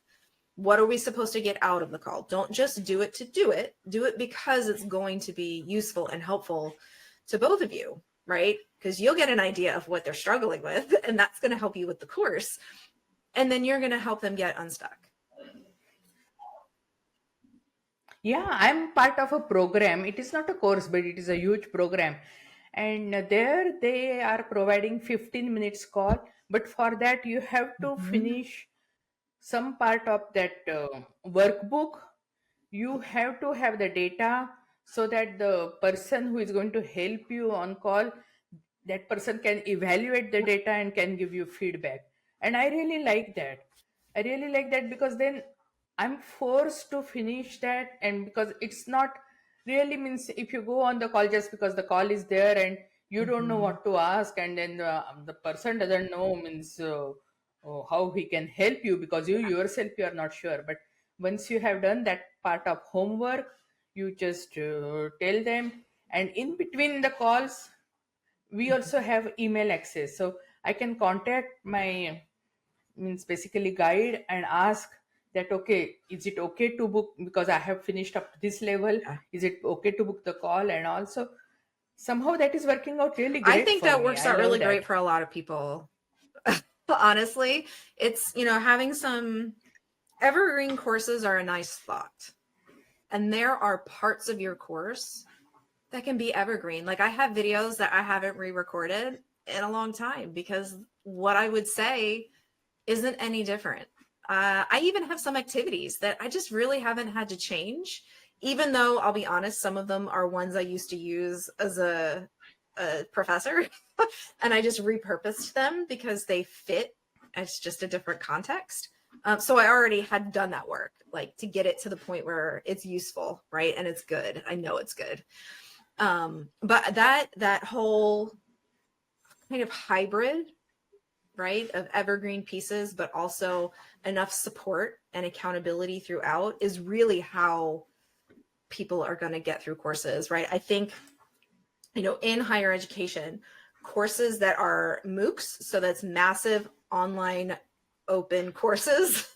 What are we supposed to get out of the call? Don't just do it to do it. Do it because it's going to be useful and helpful to both of you. right? Because you'll get an idea of what they're struggling with, and that's going to help you with the course. And then you're going to help them get unstuck. Yeah, I'm part of a program. It is not a course, but it is a huge program. And there they are providing 15 minutes call, but for that you have to Mhm. finish some part of that workbook. You have to have the data so that the person who is going to help you on call, that person can evaluate the data and can give you feedback. And I really like that. I really like that because then I'm forced to finish that. And because it's not really means if you go on the call just because the call is there and you don't know Mhm. what to ask, and then the person doesn't know means how he can help you because you yourself you are not sure. But once you have done that part of homework, you just tell them. And in between the calls we Mhm. also have email access, so I can contact my means basically guide and ask that, okay, is it okay to book because I have finished up to this level, Yeah. is it okay to book the call? And also somehow that is working out really I great think for that me. works I out love really that. great for a lot of people. Honestly, it's, having some evergreen courses are a nice thought. And there are parts of your course that can be evergreen. Like I have videos that I haven't re-recorded in a long time because what I would say isn't any different. I even have some activities that I just really haven't had to change, even though I'll be honest, some of them are ones I used to use as a professor and I just repurposed them because they fit. It's just a different context. So I already had done that work, like to get it to the point where it's useful, right? And it's good. I know it's good. But that whole kind of hybrid, right, of evergreen pieces, but also enough support and accountability throughout is really how people are going to get through courses, right? I think, in higher education, courses that are MOOCs, so that's massive online open courses,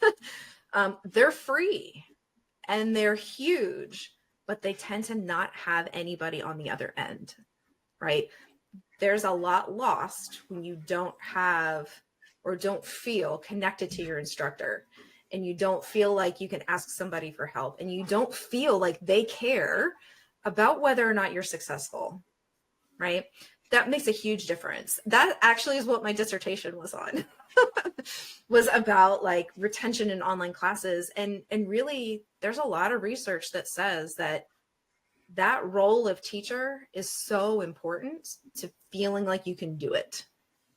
they're free and they're huge, but they tend to not have anybody on the other end, right? There's a lot lost when you don't have or don't feel connected to your instructor, and you don't feel like you can ask somebody for help, and you don't feel like they care about whether or not you're successful, right? That makes a huge difference. That actually is what my dissertation was on. Was about like retention in online classes, and really there's a lot of research that says that role of teacher is so important to feeling like you can do it,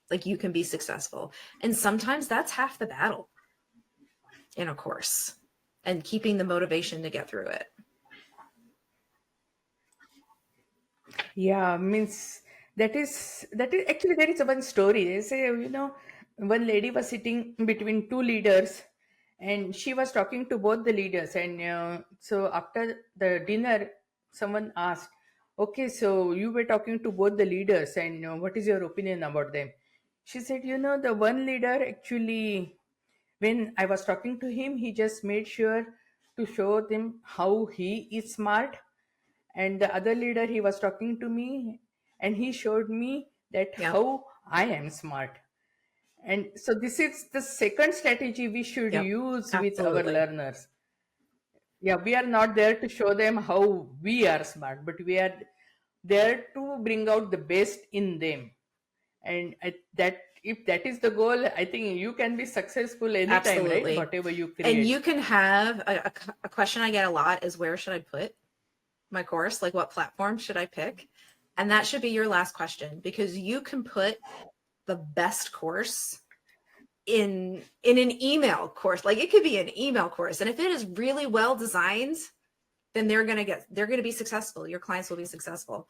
like you can be successful. And sometimes that's half the battle in a course, and keeping the motivation to get through it. Yeah, means that is actually there is one story. They say, one lady was sitting between two leaders, and she was talking to both the leaders. And so after the dinner, someone asked, "Okay, so you were talking to both the leaders, and what is your opinion about them?" She said, the one leader actually, when I was talking to him, he just made sure to show them how he is smart, and the other leader, he was talking to me and he showed me that Yep. how I am smart. And so this is the second strategy we should Yep. use with our Absolutely. learners. Yeah, we are not there to show them how we are smart, but we are there to bring out the best in them. And that if that is the goal, I think you can be successful anytime, right? Absolutely. Whatever you And create. you can have a question I get a lot is, where should I put my course? Like, what platform should I pick? And that should be your last question, because you can put the best course in an email course. Like, it could be an email course, and if it is really well designed, then they're going to be successful. Your clients will be successful.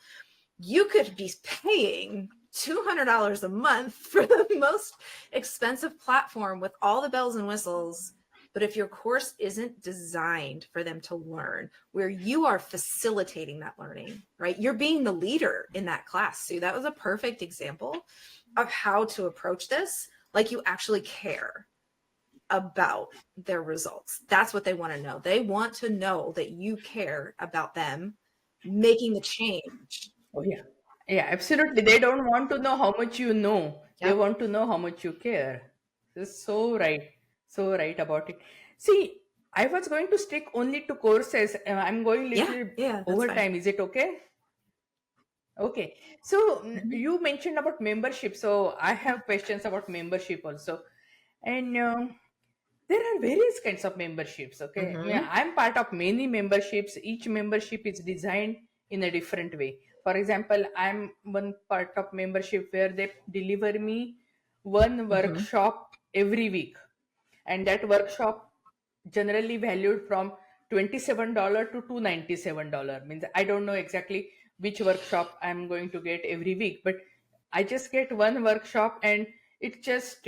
You could be paying $200 a month for the most expensive platform with all the bells and whistles, but if your course isn't designed for them to learn, where you are facilitating that learning, right? You're being the leader in that class. So that was a perfect example of how to approach this. Like, you actually care about their results. That's what they want to know. They want to know that you care about them making the change. Oh, yeah. Yeah, absolutely. They don't want to know how much you know. They Yep. want to know how much you care. This is so right. So right about it. See, I was going to stick only to courses. I'm going Yeah. little Yeah. That's fine. overtime. Is it okay? Okay. So Mhm. you mentioned about membership. So I Yeah. have questions about membership also. And there are various kinds of memberships. Okay. I mean, Hmm. I'm part of many memberships. Each membership is designed in a different way. For example, I'm one part of membership where they deliver me one Hmm. workshop every week, and that workshop generally valued from $27 to $297. Means I don't know exactly which workshop I'm going to get every week, but I just get one workshop, and it just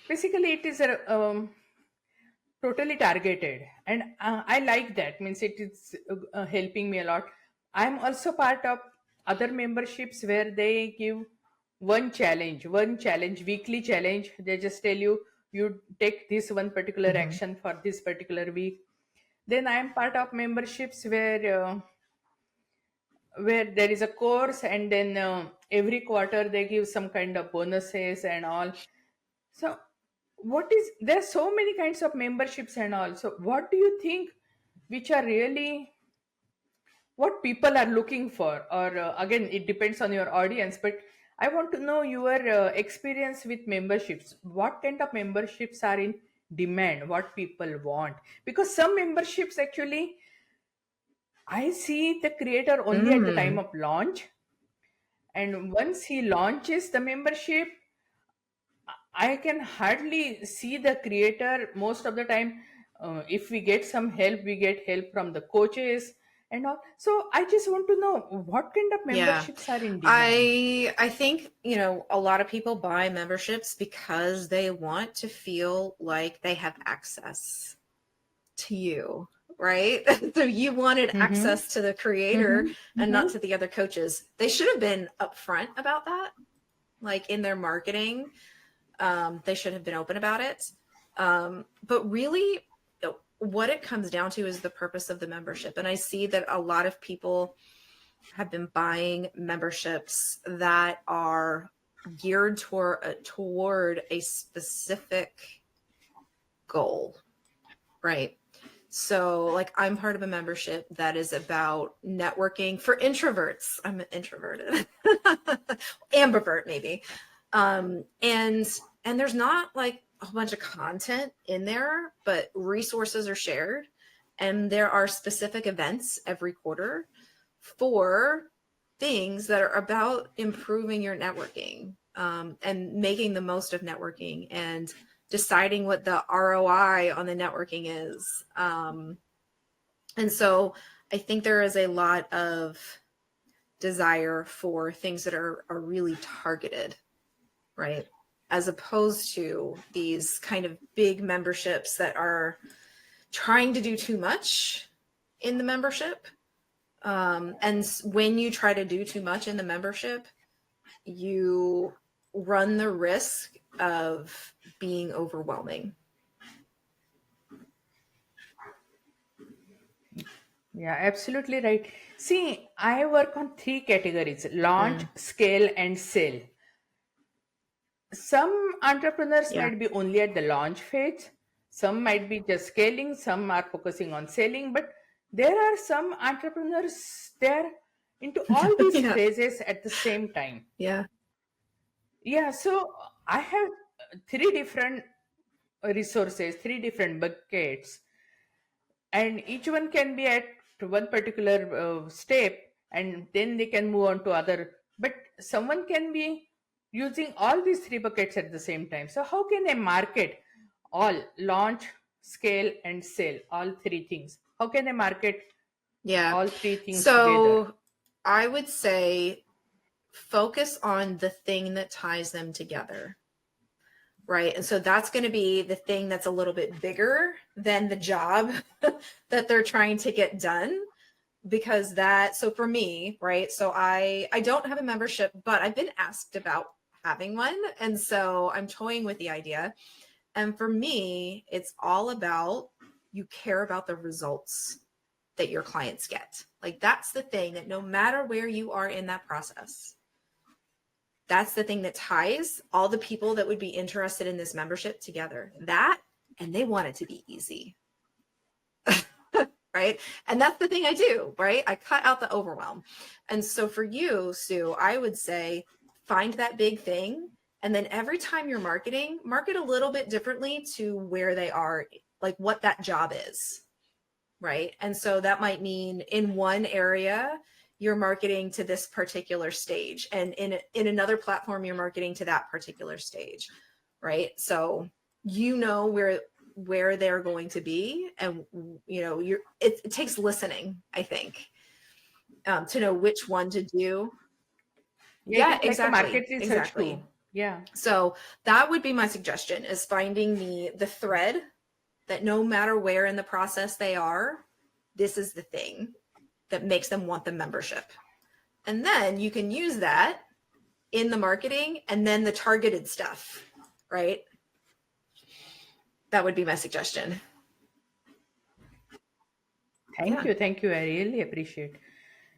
basically it is a totally targeted, and I like that. Means it is helping me a lot. I'm also part of other memberships where they give one challenge, weekly challenge. They just tell you, you take this one particular Hmm. action for this particular week. Then I am part of memberships where there is a course, and then every quarter they give some kind of bonuses and all. So what is, there are so many kinds of memberships and all. So what do you think, which are really what people are looking for? Or again, it depends on your audience, but I want to know your experience with memberships. What kind of memberships are in demand, what people want? Because some memberships actually, I see the creator only at the time Mm. of launch, and once he launches the membership, I can hardly see the creator most of the time. If we get some help, we get help from the coaches and all. So I just want to know what kind of Yeah. memberships are in demand. I think, a lot of people buy memberships because they want to feel like they have access to you, right? So you wanted Mm-hmm. access to the creator Mm-hmm. and not Mm-hmm. to the other coaches. They should have been upfront about that, like in their marketing. They should have been open about it. But really, what it comes down to is the purpose of the membership. And I see that a lot of people have been buying memberships that are geared toward a specific goal, right? So, like, I'm part of a membership that is about networking for introverts. I'm introverted, ambivert maybe, and there's not like a whole bunch of content in there, but resources are shared, and there are specific events every quarter for things that are about improving your networking, and making the most of networking and deciding what the ROI on the networking is. And so I think there is a lot of desire for things that are really targeted, right? As opposed to these kind of big memberships that are trying to do too much in the membership. And when you try to do too much in the membership, you run the risk of being overwhelming. Yeah, absolutely right. See, I work on three categories: launch, Mm, scale, and sell. Some entrepreneurs yeah. might be only at the launch phase, some might be just scaling, some are focusing on selling, but there are some entrepreneurs there into all these Yeah. phases at the same time. Yeah. Yeah, so I have three different resources, three different buckets, and each one can be at one particular step, and then they can move on to other. But someone can be using all these three buckets at the same time. So how can I market all, launch, scale, and sell, all three things? How can I market Yeah. all three things together? So I would say focus on the thing that ties them together, right? And so that's going to be the thing that's a little bit bigger than the job that they're trying to get done. Because so for me, right? So I don't have a membership, but I've been asked about having one. And so I'm toying with the idea. And for me, it's all about, you care about the results, that your clients get. Like that's the thing that no matter where you are in that process, that's the thing that ties all the people that would be interested in this membership together. That, and they want it to be easy. Right? And that's the thing I do, right? I cut out the overwhelm. And so for you, Sue, I would say find that big thing. And then every time you're marketing, market a little bit differently to where they are, like what that job is. Right. And so that might mean in one area, you're marketing to this particular stage. And in another platform, you're marketing to that particular stage. Right. So you know where they're going to be, and you know it takes listening, I think, to know which one to do. Yeah, it Yeah, is like a exactly, market research too. exactly. Yeah. So that would be my suggestion, is finding the thread that no matter where in the process they are, this is the thing that makes them want the membership. And then you can use that in the marketing and then the targeted stuff, right? That would be my suggestion. Thank Yeah. you. Thank you. I really appreciate.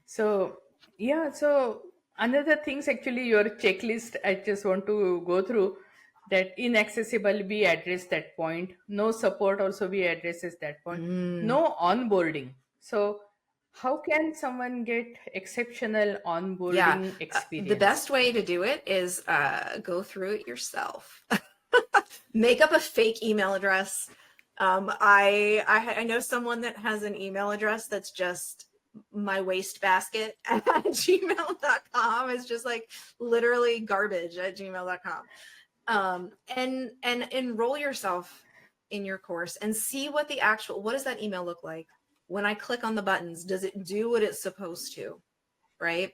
So, yeah, so another things actually your checklist I just want to go through, that inaccessible we address that point, no support also we addresses that point, Mm. no onboarding. So how can someone get exceptional Yeah. onboarding The experience? best way to do it is go through it yourself. Make up a fake email address. I know someone that has an email address that's just my wastebasket at gmail.com. It's just like literally garbage at gmail.com. And enroll yourself in your course and see what does that email look like? When I click on the buttons, does it do what it's supposed to? Right?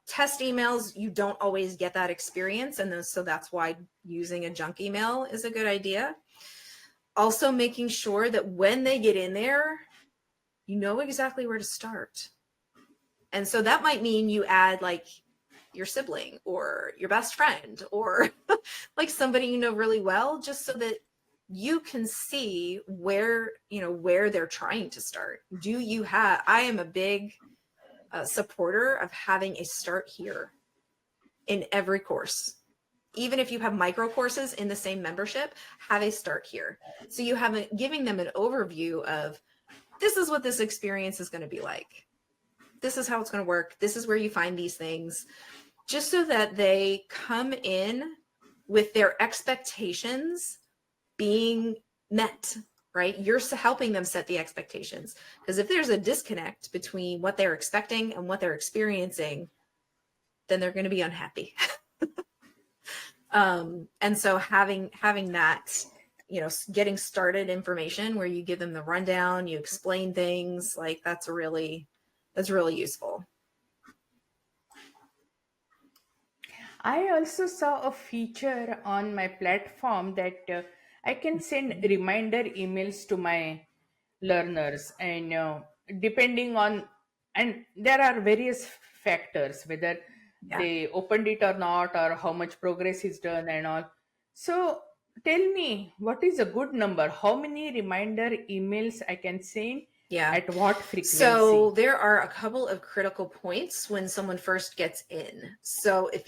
Test emails, you don't always get that experience. And so that's why using a junk email is a good idea. Also making sure that when they get in there, you know exactly where to start. And so that might mean you add like your sibling or your best friend or like somebody you know really well, just so that you can see where they're trying to start. I am a big supporter of having a start here in every course. Even if you have micro courses in the same membership, have a start here. So you have giving them an overview of, this is what this experience is going to be like. This is how it's going to work. This is where you find these things, just so that they come in with their expectations being met, right? You're helping them set the expectations. Because if there's a disconnect between what they're expecting and what they're experiencing, then they're going to be unhappy. And so having that, getting started information where you give them the rundown, you explain things, like that's really useful. I also saw a feature on my platform that I can send reminder emails to my learners, and depending on, and there are various factors whether Yeah. they opened it or not, or how much progress is done and all. So tell me, what is a good number? How many reminder emails I can send? Yeah. At what So frequency? there are a couple of critical points when someone first gets in. So if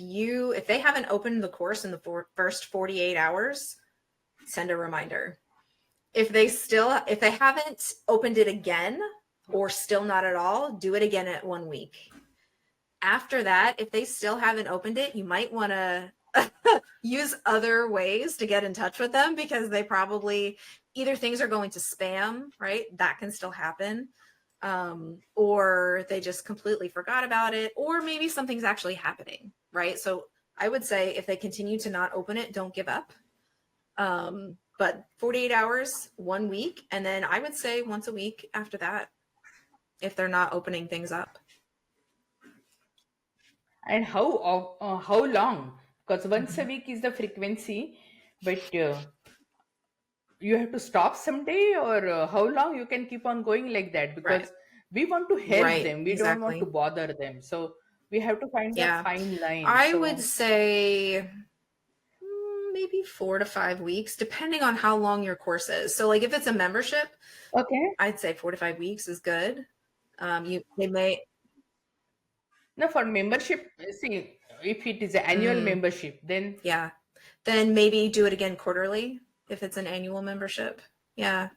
they haven't opened the course in the first 48 hours, send a reminder. If they haven't opened it again or still not at all, do it again at 1 week. After that, if they still haven't opened it, you might want to use other ways to get in touch with them, because they probably either things are going to spam, right? That can still happen. Or they just completely forgot about it, or maybe something's actually happening, right? So I would say if they continue to not open it, don't give up. But 48 hours, 1 week, and then I would say once a week after that, if they're not opening things up. And how long? Because once a week is the frequency, but you have to stop someday, or how long you can keep on going like that, Right. because we want to help Right. them, we don't want to Exactly. bother them, so we have to find the Yeah. fine line. I would So say maybe 4 to 5 weeks, depending on how long your course is. So like if it's a membership, Okay. I'd say 4 to 5 weeks is good. They may, No, for membership, see, if it is an annual mm, membership, then yeah, then maybe do it again quarterly if it's an annual membership. Yeah,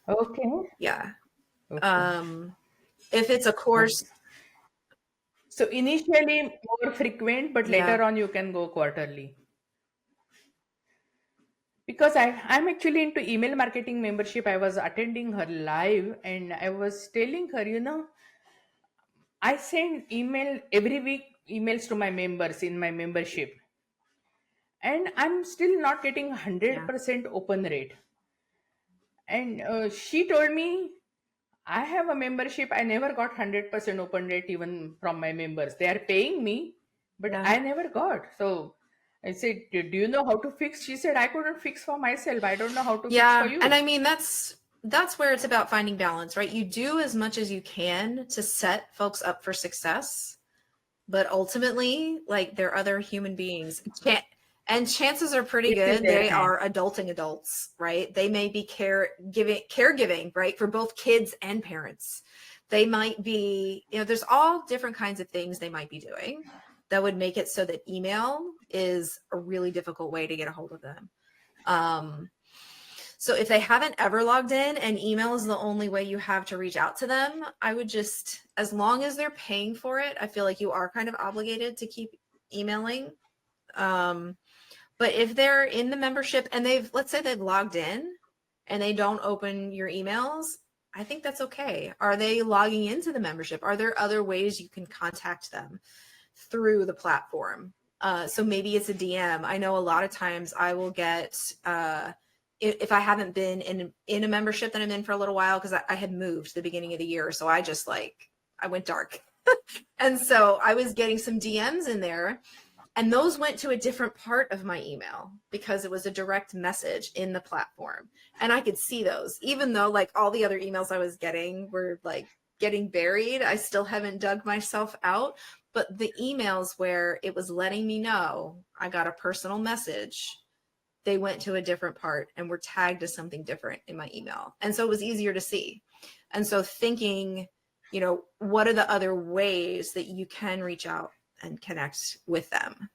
okay. yeah. Okay. Um, if it's a Okay. course, So initially more frequent, but yeah, later on you can go quarterly. Because I'm actually into email marketing membership. I was attending her live and I was telling her, I send email every week emails to my members in my membership, and I'm still not getting yeah. 100% open rate. And she told me, I have a membership. I never got 100% open rate even from my members. They are paying me, but Yeah. I never got. So I said, do you know how to fix? She said, I couldn't fix for myself. I don't know how to fix for Yeah, and you. I mean that's where it's about finding balance, right? You do as much as you can to set folks up for success, but ultimately, like they're other human beings. And chances are pretty It's in good their they hand. are adulting adults, right? They may be caregiving, right, for both kids and parents. They might be, there's all different kinds of things they might be doing that would make it so that email is a really difficult way to get a hold of them. Um, so if they haven't ever logged in and email is the only way you have to reach out to them, I would just, as long as they're paying for it, I feel like you are kind of obligated to keep emailing. Um, but if they're in the membership and let's say they've logged in and they don't open your emails, I think that's okay. Are they logging into the membership? Are there other ways you can contact them through the platform? So maybe it's a DM. I know a lot of times I will get, if I haven't been in a membership that I'm in for a little while, because I had moved the beginning of the year. So I just I went dark. And so I was getting some DMs in there, and those went to a different part of my email because it was a direct message in the platform. And I could see those, even though like all the other emails I was getting were like getting buried. I still haven't dug myself out. But the emails where it was letting me know I got a personal message, they went to a different part and were tagged as something different in my email. And so it was easier to see. And so thinking, what are the other ways that you can reach out and connect with them?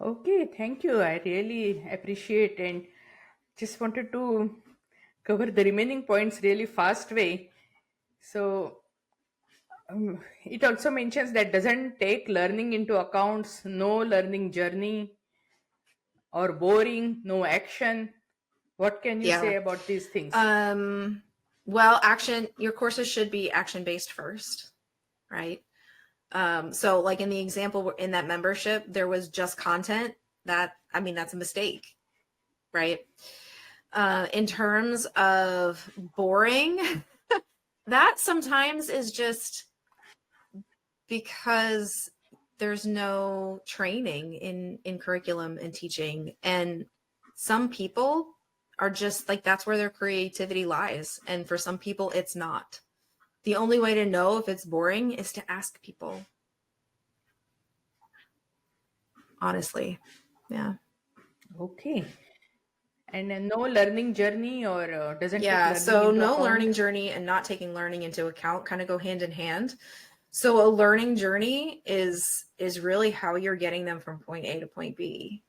Okay, thank you. I really appreciate and just wanted to cover the remaining points really fast way. So it also mentions that doesn't take learning into accounts, no learning journey or boring, no action. What can you Yeah. say about these things? Well, your courses should be action-based first, right? So like in the example in that membership, there was just content that's a mistake, right? In terms of boring, that sometimes is just because there's no training in curriculum and teaching, and some people are just like, that's where their creativity lies, and for some people it's not. The only way to know if it's boring is to ask people, honestly. Yeah. Okay. And no learning journey or doesn't take Yeah, learning so into no account. learning journey and not taking learning into account kind of go hand in hand. So a learning journey is really how you're getting them from point A to point B,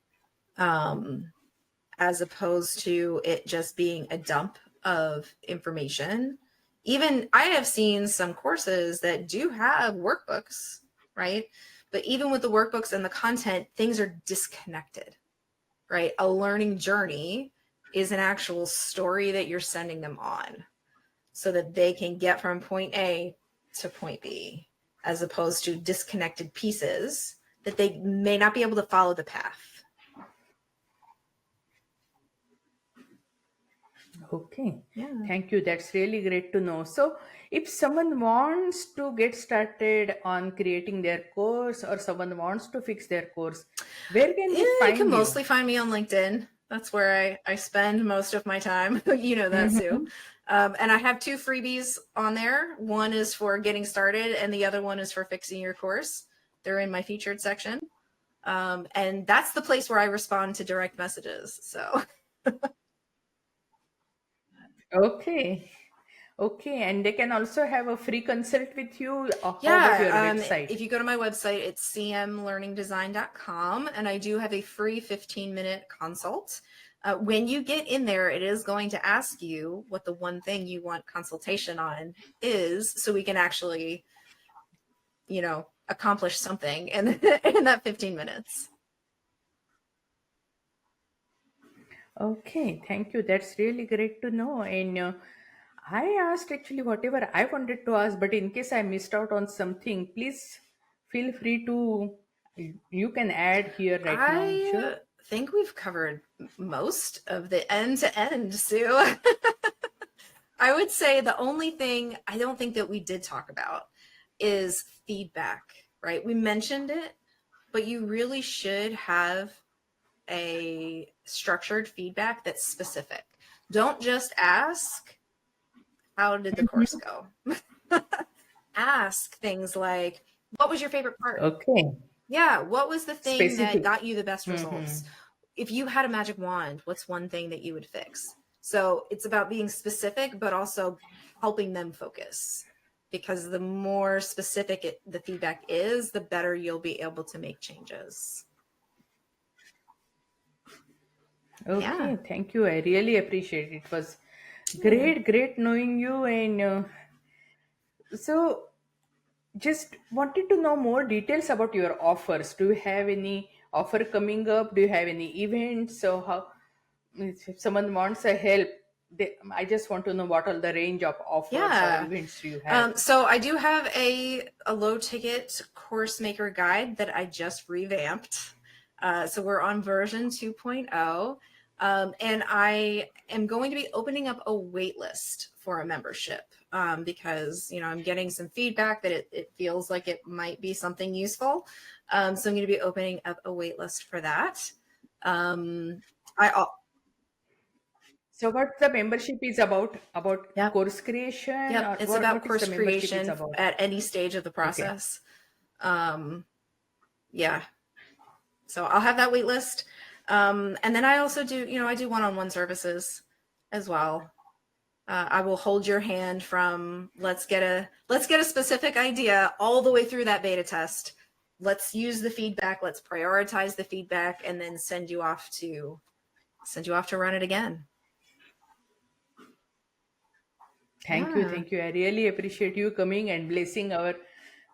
as opposed to it just being a dump of information. Even I have seen some courses that do have workbooks, right? But even with the workbooks and the content, things are disconnected, right? A learning journey is an actual story that you're sending them on so that they can get from point A to point B, as opposed to disconnected pieces that they may not be able to follow the path. Okay. Yeah. Thank you. That's really great to know. So, if someone wants to get started on creating their course or someone wants to fix their course, where can they You can find you? mostly find me on LinkedIn. That's where I spend most of my time. You know that, Sue. Mhm. And I have 2 freebies on there. One is for getting started, and the other one is for fixing your course. They're in my featured section. And that's the place where I respond to direct messages. So Okay. Okay, and they can also have a free consult with you. How about your yeah, website? if you go to my website, it's cmlearningdesign.com, and I do have a free 15-minute consult. When you get in there, it is going to ask you what the one thing you want consultation on is, so we can actually, accomplish something in, in that 15 minutes. Okay, thank you. That's really great to know. And I asked actually whatever I wanted to ask, but in case I missed out on something, please feel free to, you can add here right now. Sure. I think we've covered most of the end to end, Sue. I would say the only thing I don't think that we did talk about is feedback, right? We mentioned it, but you really should have a structured feedback that's specific. Don't just ask, how did the course go? Ask things like, what was your favorite part? Okay. Yeah, what was the thing that Specific. got you the best results? If you had a magic wand, what's one thing that you would fix? So it's about being specific, but also helping them focus. Because the more specific the feedback is, the better you'll be able to make changes. Okay, Yeah. thank you. I really appreciate it. It was great knowing you. And so, just wanted to know more details about your offers. Do you have any offer coming up? Do you have any events? So, how if someone wants a help, I just want to know what are the range of offers or Yeah. events do you have? So I do have a low ticket course maker guide that I just revamped. So we're on version 2.0. And I am going to be opening up a wait list for a membership because, I'm getting some feedback that it feels like it might be something useful. So I'm going to be opening up a wait list for that. So, what the membership is about? About Yep. course creation, Yep. or It's what? about What is the course membership is creation about? at any stage of the Okay. process. Yeah. So I'll have that wait list. And then I also do, I do one-on-one services as well. I will hold your hand from let's get a specific idea all the way through that beta test. Let's use the feedback. Let's prioritize the feedback, and then send you off to run it again. Thank you. Thank you. I really appreciate you coming and blessing our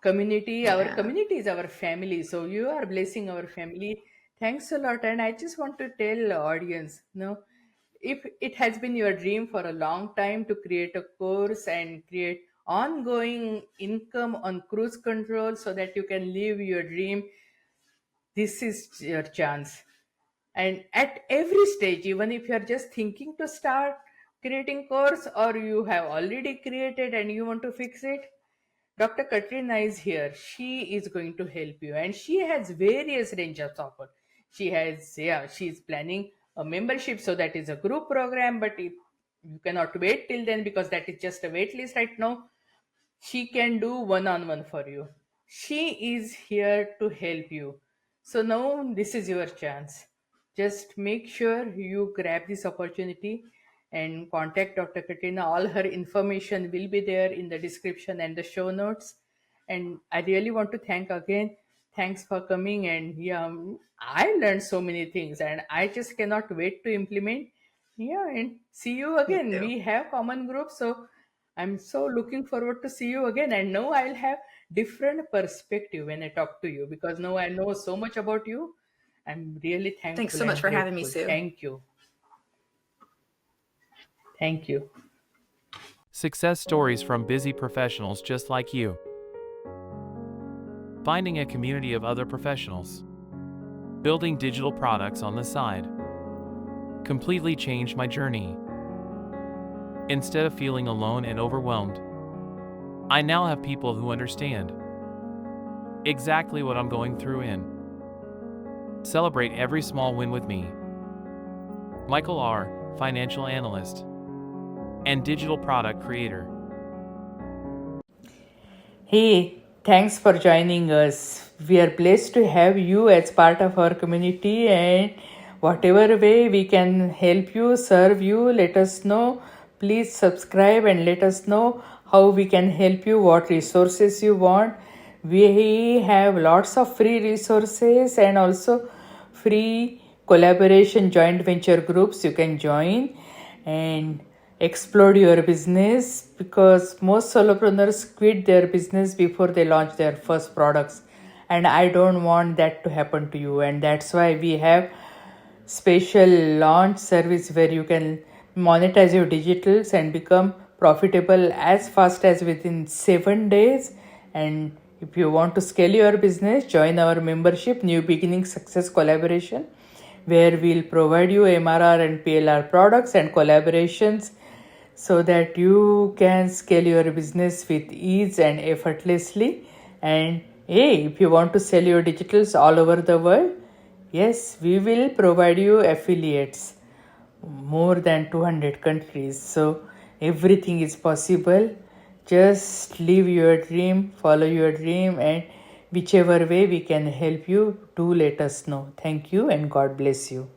community. Our community is our family. So you are blessing our family. Thanks a lot. And I just want to tell the audience, if it has been your dream for a long time to create a course and create ongoing income on cruise control so that you can live your dream, this is your chance. And at every stage, even if you are just thinking to start creating course or you have already created and you want to fix it, Dr. Katrina is here. She is going to help you, and she has various ranges of offer. She is planning a membership, so that is a group program, but you cannot wait till then because that is just a wait list right now. She can do one on one for you. She is here to help you. So now this is your chance. Just make sure you grab this opportunity and contact Dr. Katrina. All her information will be there in the description and the show notes. And I really want to thank again. Thanks for coming. And yeah, I learned so many things and I just cannot wait to implement. Yeah, and see you Me again. too. We have common groups, so I'm so looking forward to see you again. And now I'll have different perspective when I talk to you because now I know so much about you. I'm really Thanks thankful so much and for having me, grateful. Sue. Thank you. Thank you. Success stories from busy professionals just like you. Finding a community of other professionals. Building digital products on the side. Completely changed my journey. Instead of feeling alone and overwhelmed, I now have people who understand exactly what I'm going through and celebrate every small win with me. Michael R., financial analyst and digital product creator. Hey, thanks for joining us. We are blessed to have you as part of our community, and whatever way we can help you, serve you, let us know. Please subscribe and let us know how we can help you, what resources you want. We have lots of free resources and also free collaboration joint venture groups you can join and explode your business, because most solopreneurs quit their business before they launch their first products, and I don't want that to happen to you. And that's why we have special launch service where you can monetize your digitals and become profitable as fast as within 7 days. And if you want to scale your business, join our membership New Beginning Success Collaboration, where we'll provide you MRR and PLR products and collaborations so that you can scale your business with ease and effortlessly. And hey, if you want to sell your digitals all over the world, yes, we will provide you affiliates more than 200 countries. So everything is possible. Just live your dream, follow your dream, and whichever way we can help you, do let us know. Thank you and God bless you.